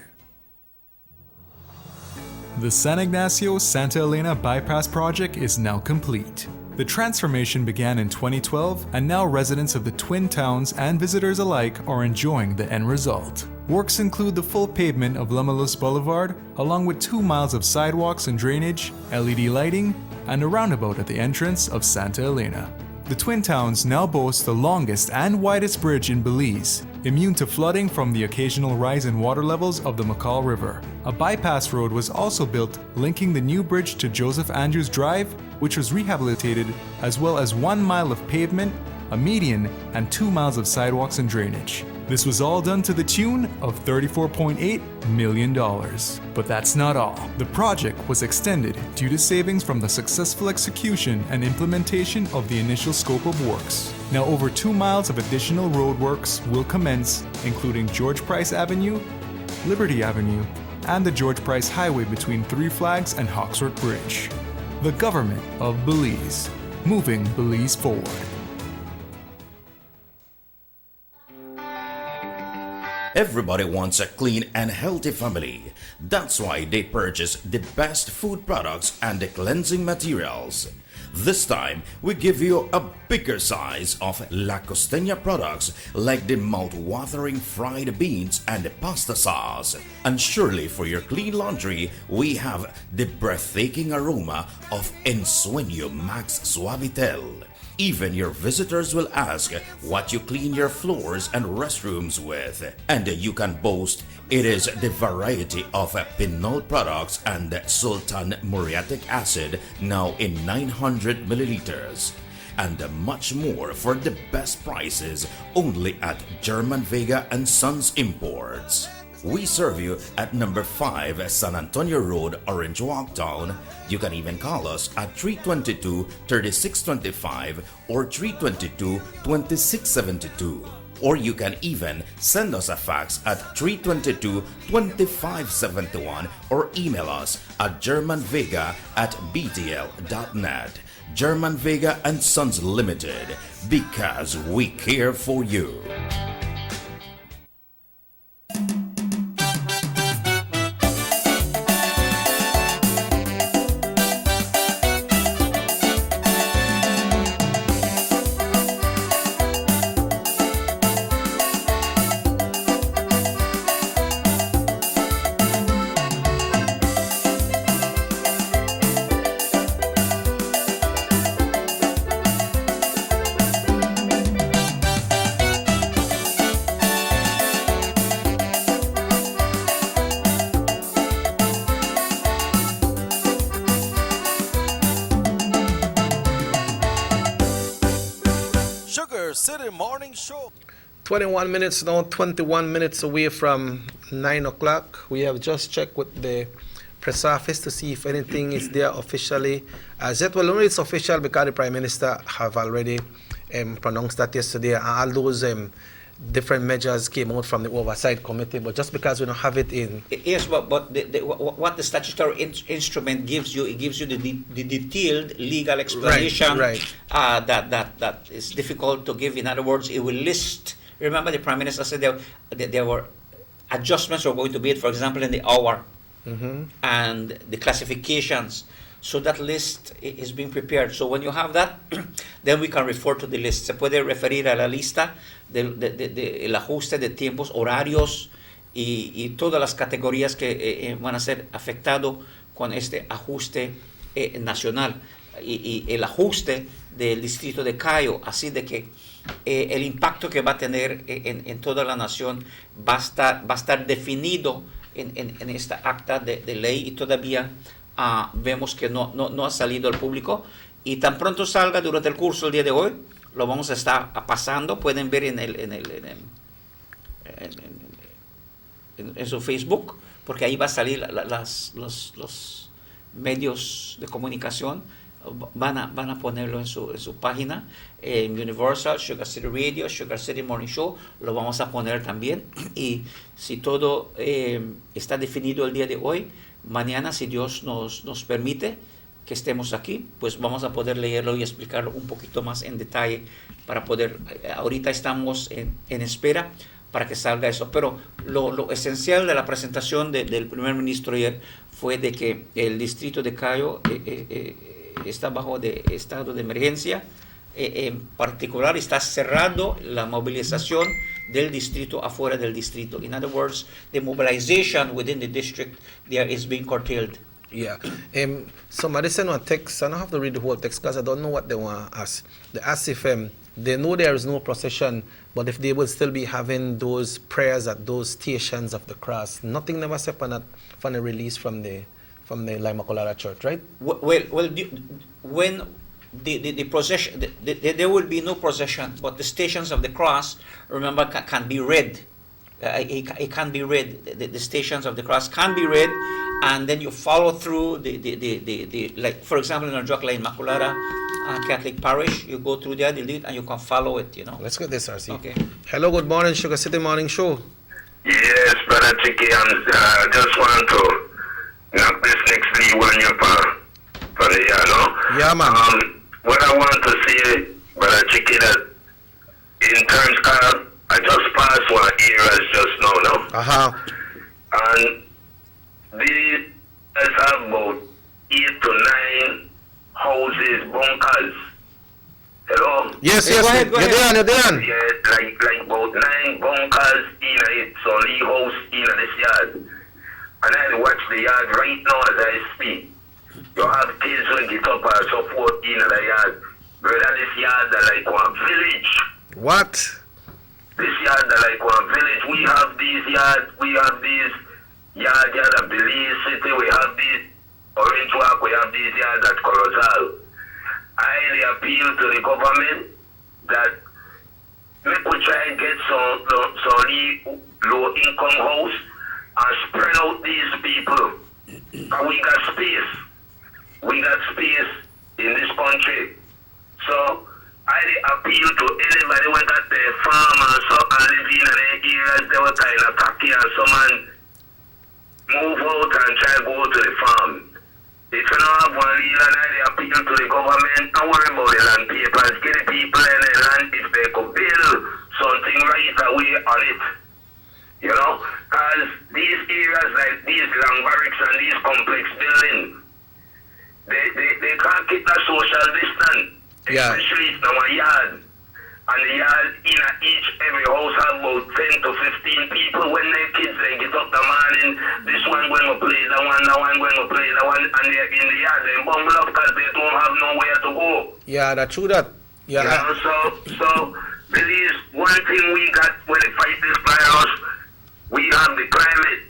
The San Ignacio-Santa Elena Bypass project is now complete. The transformation began in 2012, and now residents of the Twin Towns and visitors alike are enjoying the end result. Works include the full pavement of Lamalus Boulevard, along with 2 miles of sidewalks and drainage, LED lighting, and a roundabout at the entrance of Santa Elena. The Twin Towns now boast the longest and widest bridge in Belize, immune to flooding from the occasional rise in water levels of the McCall River. A bypass road was also built linking the new bridge to Joseph Andrews Drive, which was rehabilitated, as well as 1 mile of pavement, a median, and 2 miles of sidewalks and drainage. This was all done to the tune of $34.8 million. But that's not all. The project was extended due to savings from the successful execution and implementation of the initial scope of works. Now over 2 miles of additional roadworks will commence, including George Price Avenue, Liberty Avenue, and the George Price Highway between Three Flags and Hawksworth Bridge. The government of Belize, moving Belize forward. Everybody wants a clean and healthy family. That's why they purchase the best food products and the cleansing materials. This time, we give you a bigger size of La Costeña products like the mouth-watering fried beans and the pasta sauce. And surely for your clean laundry, we have the breathtaking aroma of Ensueño Max Suavitel. Even your visitors will ask what you clean your floors and restrooms with. And you can boast it is the variety of Pinol products and Sultan Muriatic acid now in 900 milliliters. And much more for the best prices only at German Vega and Sons Imports. We serve you at number 5 San Antonio Road, Orange Walk Town. You can even call us at 322-3625 or 322-2672. Or you can even send us a fax at 322-2571 or email us at germanvega@btl.net. German Vega and Sons Limited, because we care for you. City Morning Show. 21 minutes now, 21 minutes away from 9 o'clock. We have just checked with the press office to see if anything is there officially. As yet, well, only it's official because the Prime Minister have already pronounced that yesterday. All those different measures came out from the Oversight Committee, but just because we don't have it in... Yes, but what the statutory instrument gives you, it gives you the detailed legal explanation. Right. That is difficult to give. In other words, it will list... Remember, the Prime Minister said there were adjustments were going to be made, for example, in the hour and the classifications. So that list is being prepared. So when you have that, then we can refer to the list. Se puede referir a la lista el ajuste de tiempos, horarios y todas las categorías que van a ser afectados con este ajuste nacional. Y el ajuste del distrito de Cayo, así de que el impacto que va a tener en toda la nación va a estar definido en esta acta de ley y todavía vemos que no ha salido al público, y tan pronto salga durante el curso el día de hoy, lo vamos a estar pasando. Pueden ver en su Facebook, porque ahí va a salir los medios de comunicación van a ponerlo en su página, en Universal, Sugar City Radio, Sugar City Morning Show, lo vamos a poner también. Y si todo está definido el día de hoy, mañana, si Dios nos permite que estemos aquí, pues vamos a poder leerlo y explicarlo un poquito más en detalle para poder... Ahorita estamos en espera para que salga eso, pero lo esencial de la presentación del primer ministro ayer fue de que el distrito de Cayo está bajo de estado de emergencia. En particular, está cerrado la movilización del distrito afuera del distrito. In other words, the mobilization within the district there is being curtailed. Yeah. Somebody sent a text. I don't have to read the whole text because I don't know what they want to ask. They ask if they know there is no procession, but if they will still be having those prayers at those stations of the cross. Nothing never said from the release from the Lima Colada Church, right? Well, when the procession, there will be no procession, but the stations of the cross, remember, can be read. It can be read. The stations of the cross can be read, and then you follow through the like, for example, in Arjok, Immaculada Catholic Parish, you go through there, and you can follow it. Let's get this, RC. Okay. Hello, good morning, Sugar City Morning Show. Yes, Brother Chicky, I just want to knock this next lead one up for the year, no? Yeah, man. What I want to say, Brother Chicky, that in terms of, I just passed one areas just now, no? And these have about 8 to 9 houses, bunkers. Hello? Yes, go ahead. You're done. Yeah, like about 9 bunkers in it, so Lee house in this yard. And I watch the yard right now as I speak. You have kids who get up and so forth in the yard. Brother, this yard is like one village. What? This yard is like one village. We have these yards, yard at Belize City, we have these Orange Walk, we have these yards at Corozal. I appeal to the government that we could try and get some low income house and spread out these people. And we got space. We got space in this country. So I appeal to anybody who got their farm and so and live in the areas they were kind of cocky and some man move out and try to go to the farm. If you don't have one real and I appeal to the government, don't worry about the land papers. Get the people in the land if they could build something right away on it. You know, because these areas like these long barracks and these complex buildings, they can't keep a social distance, especially in our yard. And the yard in every house have about 10 to 15 people. When their kids they get up the morning, this one going to play, that one going to play, that one, and they're in the yard, they bumble up because they don't have nowhere to go. Yeah, that's true that. Yeah. You know, so there is one thing we got when we fight this virus. We have the climate,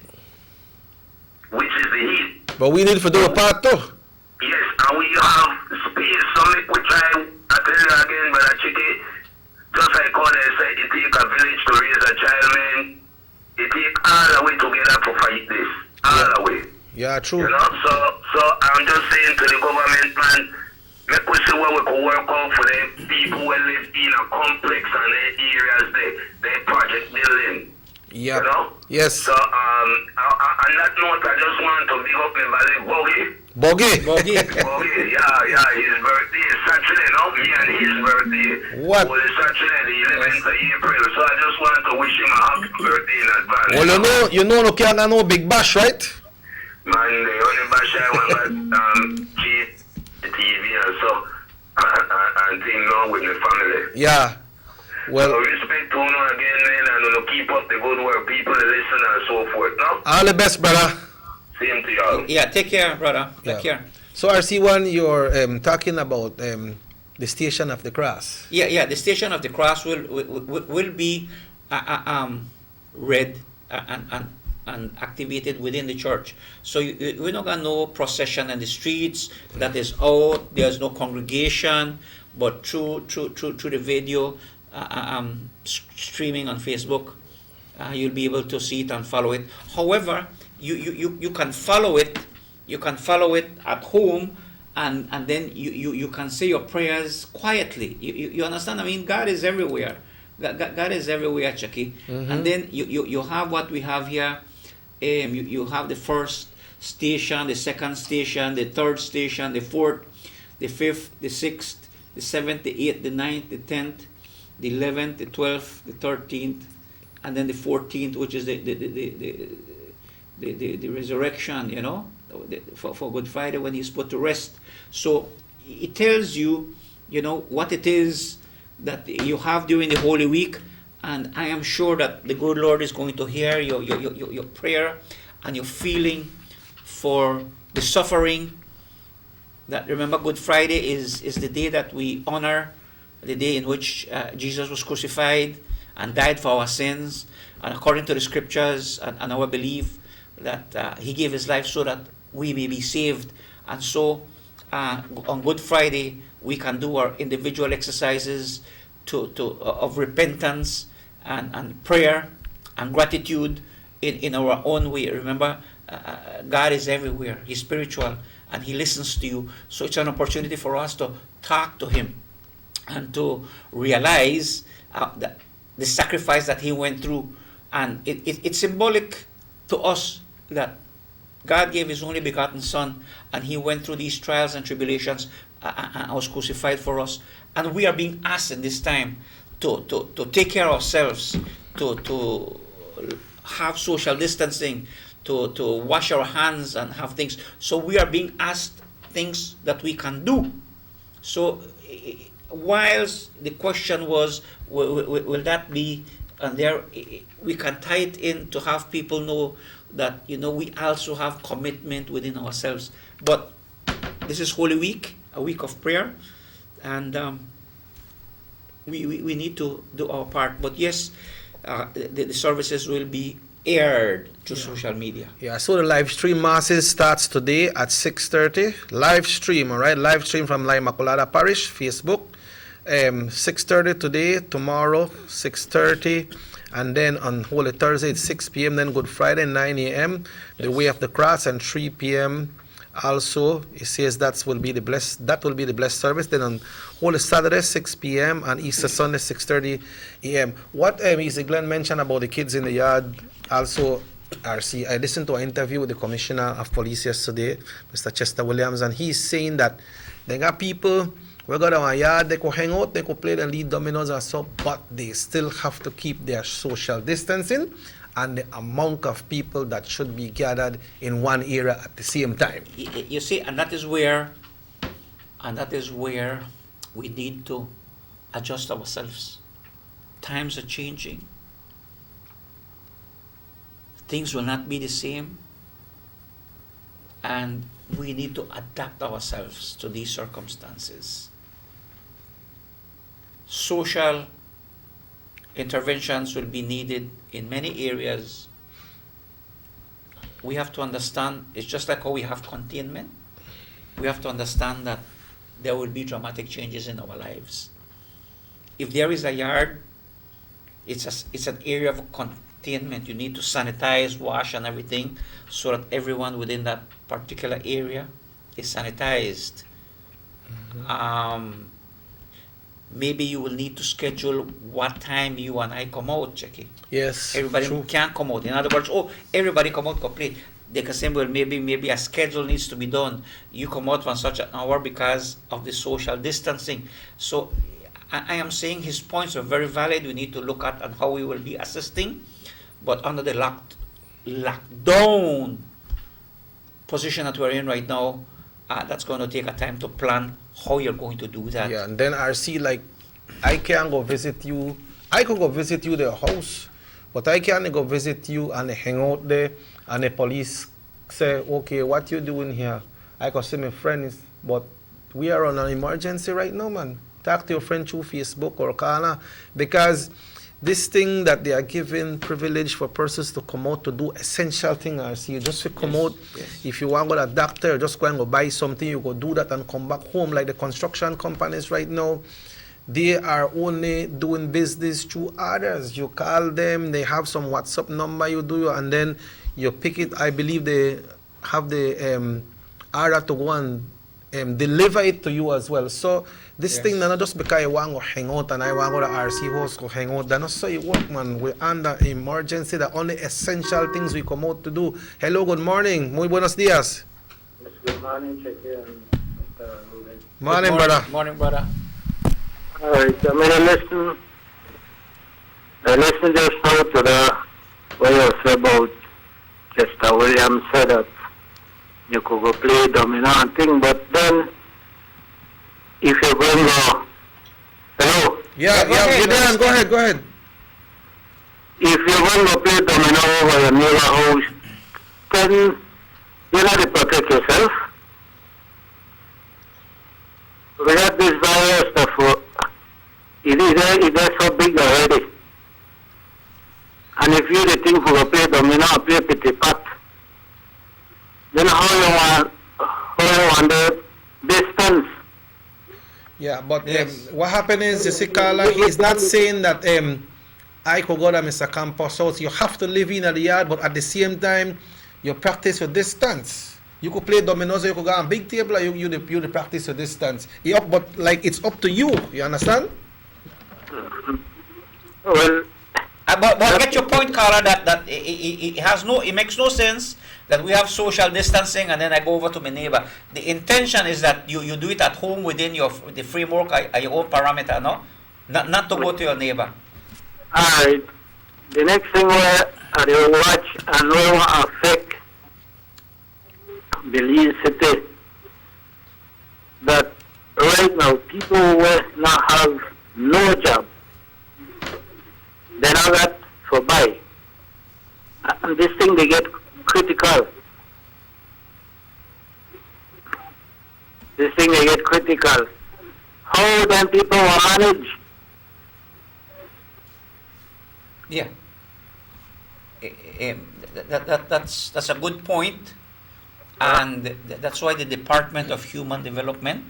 which is the heat. But we need to do a part too. Yes, and we have space. So make we try, I tell you again, but I check it. Just like how they say, it take a village to raise a child, man. It take all the way together to fight this. All the way. Yeah, true. You know, so I'm just saying to the government, man, make we see what we can work out for the people who live in a complex and the areas, they project building. Yeah. You know? Yes. So, on that note, I just want to big up my buddy Bogey. Bogey, yeah, his birthday is Saturday, no? Me and his birthday. What? Well, it's Saturday, the 11th of April, so I just want to wish him a happy birthday in advance. Well, you know, no can't have no big bash, right? Man, the only bash I want to cheat the TV and so, and thing now with my family. Yeah. Well, so respect to you again, man, and keep up the good work, people listen and so forth, no? All the best, brother. Same to y'all. Yeah, take care, brother. Take care. So, RC1, you're talking about the Station of the Cross. Yeah. The Station of the Cross will be read and activated within the church. So we're not gonna know procession in the streets that is out. There's no congregation, but through the video streaming on Facebook, you'll be able to see it and follow it. However, you can follow it. You can follow it at home, and then you can say your prayers quietly. You understand? I mean, God is everywhere. God is everywhere, Chucky. Mm-hmm. And then you have what we have here. You have the first station, the second station, the third station, the fourth, the fifth, the sixth, the seventh, the eighth, the ninth, the 10th, the 11th, the 12th, the 13th, and then the 14th, which is the resurrection, you know, for Good Friday when he's put to rest. So it tells you, you know, what it is that you have during the Holy Week, and I am sure that the good Lord is going to hear your prayer and your feeling for the suffering. That, remember, Good Friday is the day that we honor the day in which Jesus was crucified and died for our sins, and according to the scriptures and our belief that he gave his life so that we may be saved. And so on Good Friday we can do our individual exercises of repentance and prayer and gratitude in our own way. Remember, God is everywhere. He's spiritual and he listens to you. So it's an opportunity for us to talk to him and to realize the sacrifice that he went through. And it's symbolic to us that God gave his only begotten Son, and he went through these trials and tribulations and was crucified for us. And we are being asked in this time to take care of ourselves, to have social distancing, to wash our hands and have things. So we are being asked things that we can do. So whilst the question was, will that be, and there we can tie it in to have people know that, you know, we also have commitment within ourselves. But this is Holy Week, a week of prayer, and we need to do our part. But yes, the services will be aired through social media. Yeah, so the live stream masses starts today at 6:30. Live stream, all right? Live stream from La Immaculada Parish, Facebook. 6:30 today, tomorrow 6:30, And then on Holy Thursday, it's 6 p.m. Then Good Friday, 9 a.m., the Way of the Cross, and 3 p.m. Also, it says that will be the blessed service. Then on Holy Saturday, 6 p.m. and Easter Sunday, 6:30 a.m. What Mr. Glenn mentioned about the kids in the yard, also, RC, I listened to an interview with the Commissioner of Police yesterday, Mr. Chester Williams, and he's saying that they got people, we got our yard, they could hang out, they could play the lead dominoes and so, but they still have to keep their social distancing and the amount of people that should be gathered in one area at the same time. You see, and that is where we need to adjust ourselves. Times are changing. Things will not be the same, and we need to adapt ourselves to these circumstances. Social interventions will be needed in many areas. We have to understand, it's just like how we have containment. We have to understand that there will be dramatic changes in our lives. If there is a yard, it's an area of containment. You need to sanitize, wash, and everything so that everyone within that particular area is sanitized. Maybe you will need to schedule what time you and I come out, Jackie. Yes. Everybody true. can't come out. In other words, everybody come out complete. They can say, well, maybe a schedule needs to be done. You come out for such an hour because of the social distancing. So I am saying his points are very valid. We need to look at how we will be assisting. But under the lockdown position that we're in right now, that's going to take a time to plan how you're going to do that. Yeah, and then RC, like, I can't go visit you. I could go visit you their house, but I can't go visit you and hang out there, and the police say, okay, what you doing here? I could see my friends, but we are on an emergency right now, man. Talk to your friend through Facebook or call, because this thing that they are giving privilege for persons to come out to do essential things, RC, just to come out. Yes. If you want to go to a doctor, just go and go buy something, you go do that and come back home. Like the construction companies right now, they are only doing business through others. You call them, they have some WhatsApp number you do, and then you pick it. I believe they have the order to go and deliver it to you as well. So this thing, not just because I want to hang out and I want to go to RC house to hang out, that's not so it work, man. We're under emergency. The only essential things we come out to do. Hello, good morning. Muy buenos días. Good morning, Checky and Mr. Ruben. Morning, brother. Morning, brother. All right, I mean, I listened just now to the way you said about Chester Williams said that you could go play domino and thing, but then if you're going to hello? Yeah, go ahead. If you're going to play domino over your neighbor house, then you have to protect yourself. We got this virus stuff. It is so big already. And if you the thing for a play domino, play pity pat, then how you want the distance? Yeah, but what happened is, you see, Carla, he's not saying that I could go to Mr. Campos house. You have to live in the yard, but at the same time, you practice your distance. You could play dominoes, you could go on a big table, you practice your distance. But like, it's up to you. You understand? Well, but I get your point, Carla, that it makes no sense that we have social distancing and then I go over to my neighbor. The intention is that you do it at home within the framework, your own parameter, no? Not to go to your neighbor. Alright. The next thing where I watch and will affect Belize City, that right now people will not have no job. They now got for buy. And this thing they get critical. How then people will manage? Yeah. That's a good point. And that's why the Department of Human Development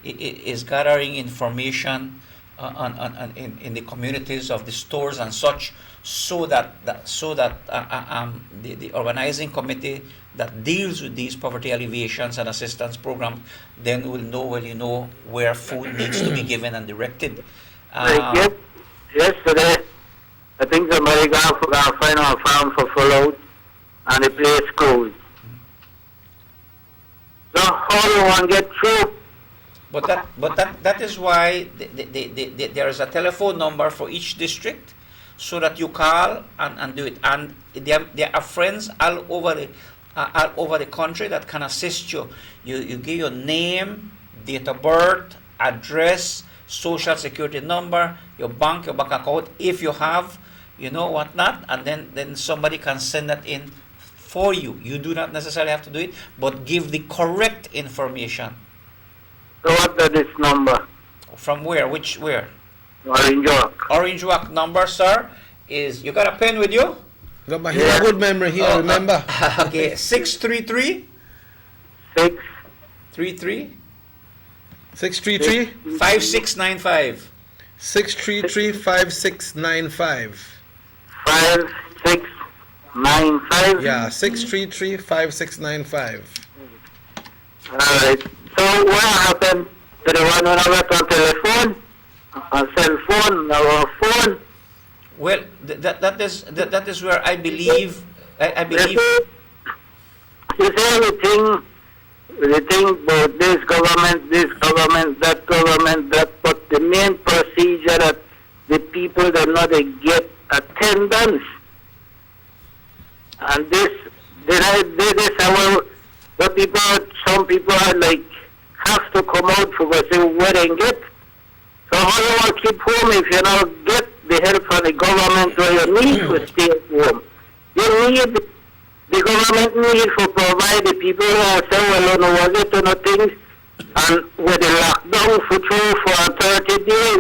is gathering information in the communities of the stores and such, so that the organizing committee that deals with these poverty alleviations and assistance programs then will know where food needs to be given and directed. Yesterday, I think somebody got to find a farm for fallout and the place closed. So how do one get through? But that is why there is a telephone number for each district, so that you call and do it. And there are friends all over the country that can assist you. You give your name, date of birth, address, social security number, your bank account, if you have, whatnot, and then somebody can send that in for you. You do not necessarily have to do it, but give the correct information. So what is this number? From where? Where? Orange Walk. Orange Walk number, sir, is, you got a pen with you? Got my good memory here, remember? Okay, 633? 633? 633? 5695. 633 5695. 5695? Yeah, 633 5695. Alright. So what happened to the one who never got telephone, a cell phone, or phone? Well, that is where I believe. You say everything about this government, that government, that, but the main procedure that the people do not get attendance. And this what some people are like, have to come out for what they wouldn't get. So how do you keep home if you don't get the help from the government or you need to stay at home? The government need to provide the people who are saying, well, no, we'll get to no things, and with the lockdown for 30 days,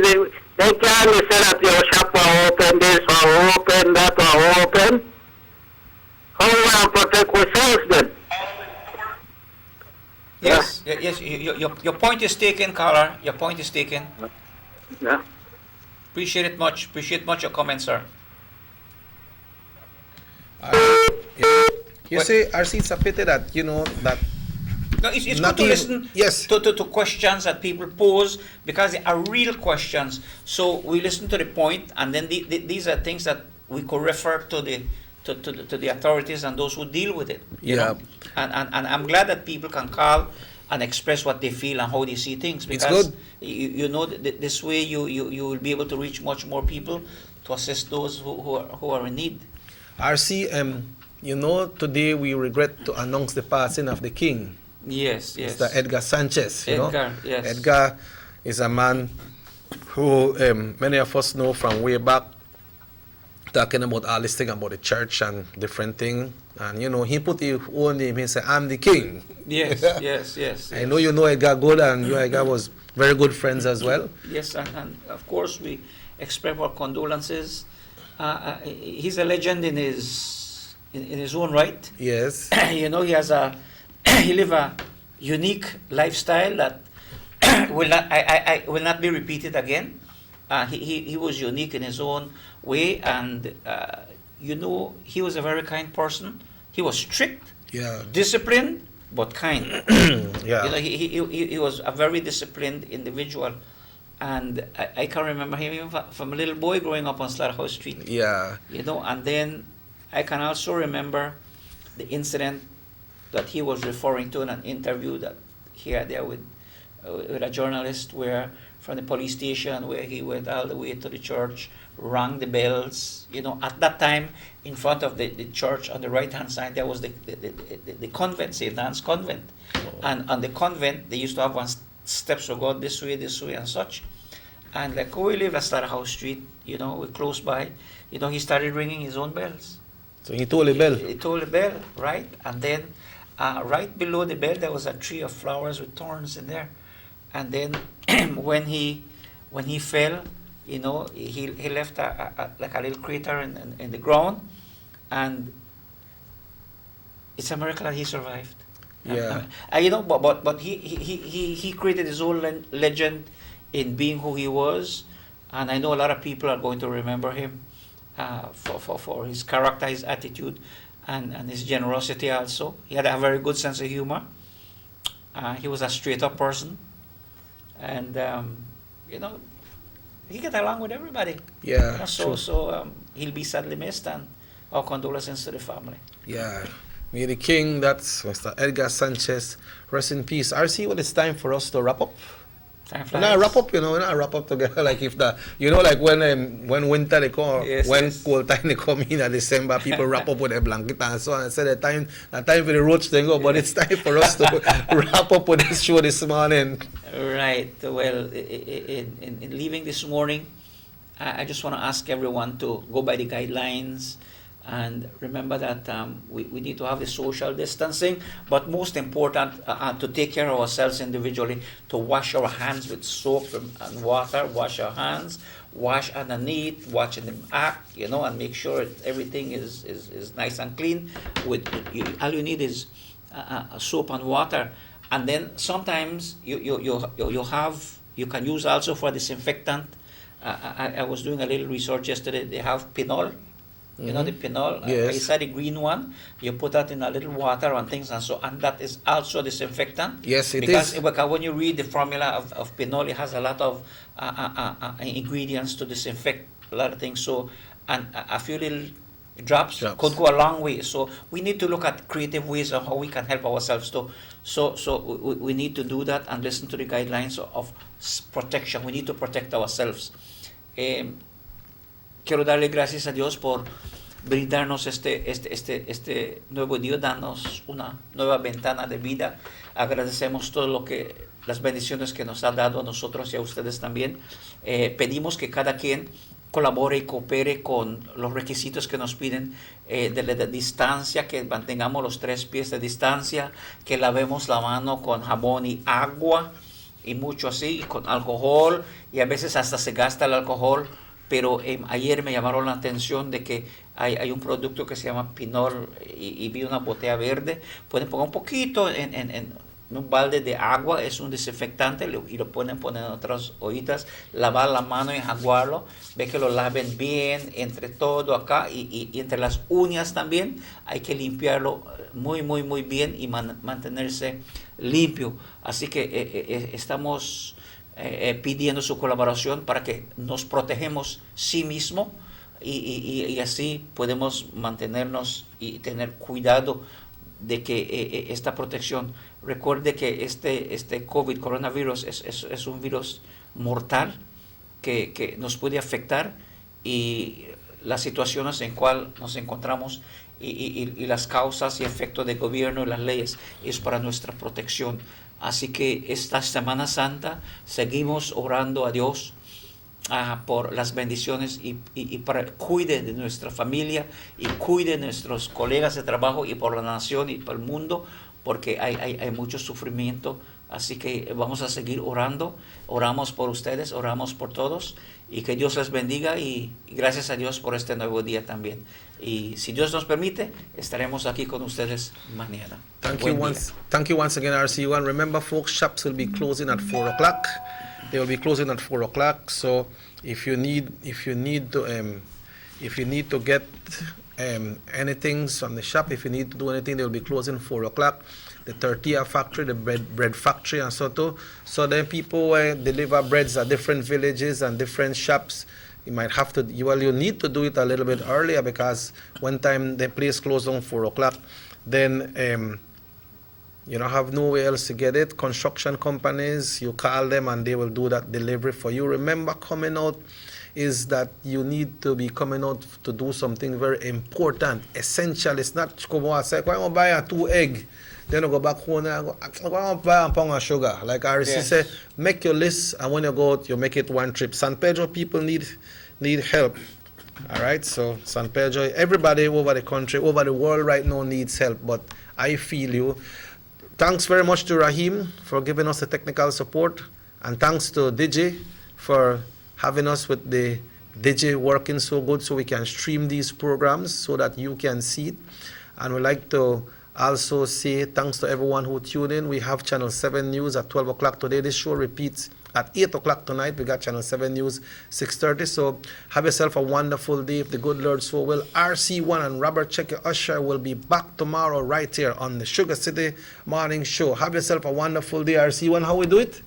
they can't say that your shop are open, this or open, that or open. How do we protect ourselves then? Yes, yes. Your point is taken, caller. Your point is taken. Yeah. Appreciate much your comment, sir. You say, RC, it's a pity that, that... No, it's good to listen to questions that people pose, because they are real questions. So we listen to the point, and then these are things that we could refer to the authorities and those who deal with it. You know? And I'm glad that people can call and express what they feel and how they see things, because this way you will be able to reach much more people to assist those who are in need. RC, today we regret to announce the passing of the king. Yes. Mr. Edgar Sanchez. Yes. Edgar is a man who many of us know from way back, talking about all this thing about the church and different thing. And he put his own name. He said, "I'm the king." Yes. I know you know Edgar good, and you Edgar was very good friends as well. Yes, and of course we express our condolences. He's a legend in his own right. Yes. He live a unique lifestyle that will not be repeated again. He was unique in his own way, and he was a very kind person. He was strict, disciplined, but kind. He was a very disciplined individual, and I can remember him even from a little boy growing up on Slaughterhouse Street. Yeah. And then I can also remember the incident that he was referring to in an interview that he had there with a journalist, where from the police station, where he went all the way to the church, rang the bells. At that time, in front of the church on the right-hand side, there was the convent, St. Anne's Convent. And on the convent, they used to have one steps to go this way, and such. And like, we live at Slaughterhouse Street, we're close by, he started ringing his own bells. So he told the bell? He told the bell, right? And then right below the bell, there was a tree of flowers with thorns in there. And then when he fell, he left like a little crater in the ground, and it's a miracle that he survived. Yeah. But he created his own legend in being who he was, And I know a lot of people are going to remember him for his character, his attitude, and his generosity also. He had a very good sense of humor. He was a straight up person. And, he get along with everybody. Yeah. So he'll be sadly missed, and our condolences to the family. Yeah. May the King, that's Mr. Edgar Sanchez, rest in peace. RC, well, it's time for us to wrap up. Time We're not wrap up, we're not wrap up together. Like if the, like when winter they come, cold time they come in December, people wrap up with a blanket and so on. I said the time for the roach thing go, but it's time for us to wrap up with this show this morning. Right. Well, in leaving this morning, I just want to ask everyone to go by the guidelines. And remember that we need to have the social distancing, but most important, to take care of ourselves individually, to wash our hands with soap and water, wash our hands, wash underneath, wash in the back, and make sure everything is nice and clean. All you need is soap and water. And then sometimes you can use also for disinfectant. I was doing a little research yesterday. They have Pinol. The Pinol, yes. It's the green one. You put that in a little water and things, and that is also disinfectant. Yes, it is. is. Because when you read the formula of Pinol, it has a lot of ingredients to disinfect a lot of things. So, and a few little drops could go a long way. So we need to look at creative ways of how we can help ourselves too. So we need to do that and listen to the guidelines of protection. We need to protect ourselves. Quiero darle gracias a Dios por brindarnos este nuevo día, darnos una nueva ventana de vida. Agradecemos las bendiciones que nos ha dado a nosotros y a ustedes también. Pedimos que cada quien colabore y coopere con los requisitos que nos piden de la distancia, que mantengamos los 3 pies de distancia, que lavemos la mano con jabón y agua, y mucho así, y con alcohol, y a veces hasta se gasta el alcohol. Pero ayer me llamaron la atención de que hay un producto que se llama Pinol y vi una botella verde. Pueden poner un poquito en un balde de agua, es un desinfectante, y lo pueden poner en otras ollitas, lavar la mano y enjuagarlo. Ve que lo laven bien entre todo acá y entre las uñas también. Hay que limpiarlo muy, muy, muy bien y mantenerse limpio. Así que estamos pidiendo su colaboración para que nos protegemos sí mismo y así podemos mantenernos y tener cuidado de que esta protección. Recuerde que este COVID, coronavirus, es un virus mortal que nos puede afectar, y las situaciones en cual nos encontramos y las causas y efectos del gobierno y las leyes es para nuestra protección. Así que esta Semana Santa seguimos orando a Dios por las bendiciones y para cuide de nuestra familia y cuide de nuestros colegas de trabajo y por la nación y por el mundo, porque hay mucho sufrimiento. Así que vamos a seguir orando. Oramos por ustedes, oramos por todos, y que Dios les bendiga, y gracias a Dios por este nuevo día también. Y si Dios nos permite, estaremos aquí con ustedes mañana. Thank you once again, RC1. Remember, folks, shops will be closing at 4 o'clock. They will be closing at 4 o'clock. So if you need to get anything from the shop, if you need to do anything, they will be closing 4 o'clock. The tortilla factory, the bread factory, and so too. So then people deliver breads at different villages and different shops. You might have to, you need to do it a little bit earlier, because one time the place closed on 4 o'clock, then you don't have nowhere else to get it. Construction companies, you call them and they will do that delivery for you. Remember, coming out is that you need to be coming out to do something very important, essential. It's not come out and say, I'm going to buy 2 eggs. Then I go back home and I go buy a pound of sugar. Like RC said, make your list, and when you go out, you make it one trip. San Pedro people need help. All right, so San Pedro, everybody over the country, over the world right now needs help, but I feel you. Thanks very much to Rahim for giving us the technical support, and thanks to DJ for having us with the DJ working so good so we can stream these programs so that you can see it. And we'd like to also say thanks to everyone who tuned in. We have Channel 7 News at 12 o'clock today. This show repeats at 8 o'clock tonight. We got Channel 7 News, 6:30. So have yourself a wonderful day. If the good Lord so will, RC1 and Robert Checker Usher will be back tomorrow right here on the Sugar City Morning Show. Have yourself a wonderful day, RC1. How we do it?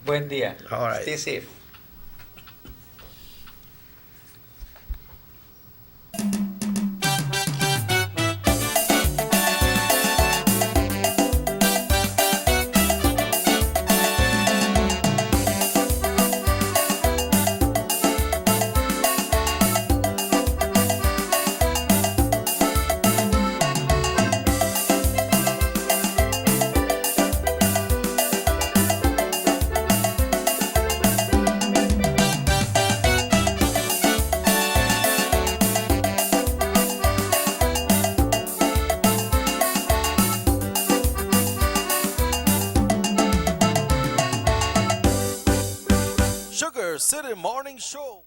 Buen dia. All right. Stay safe. Sugar City Morning Show.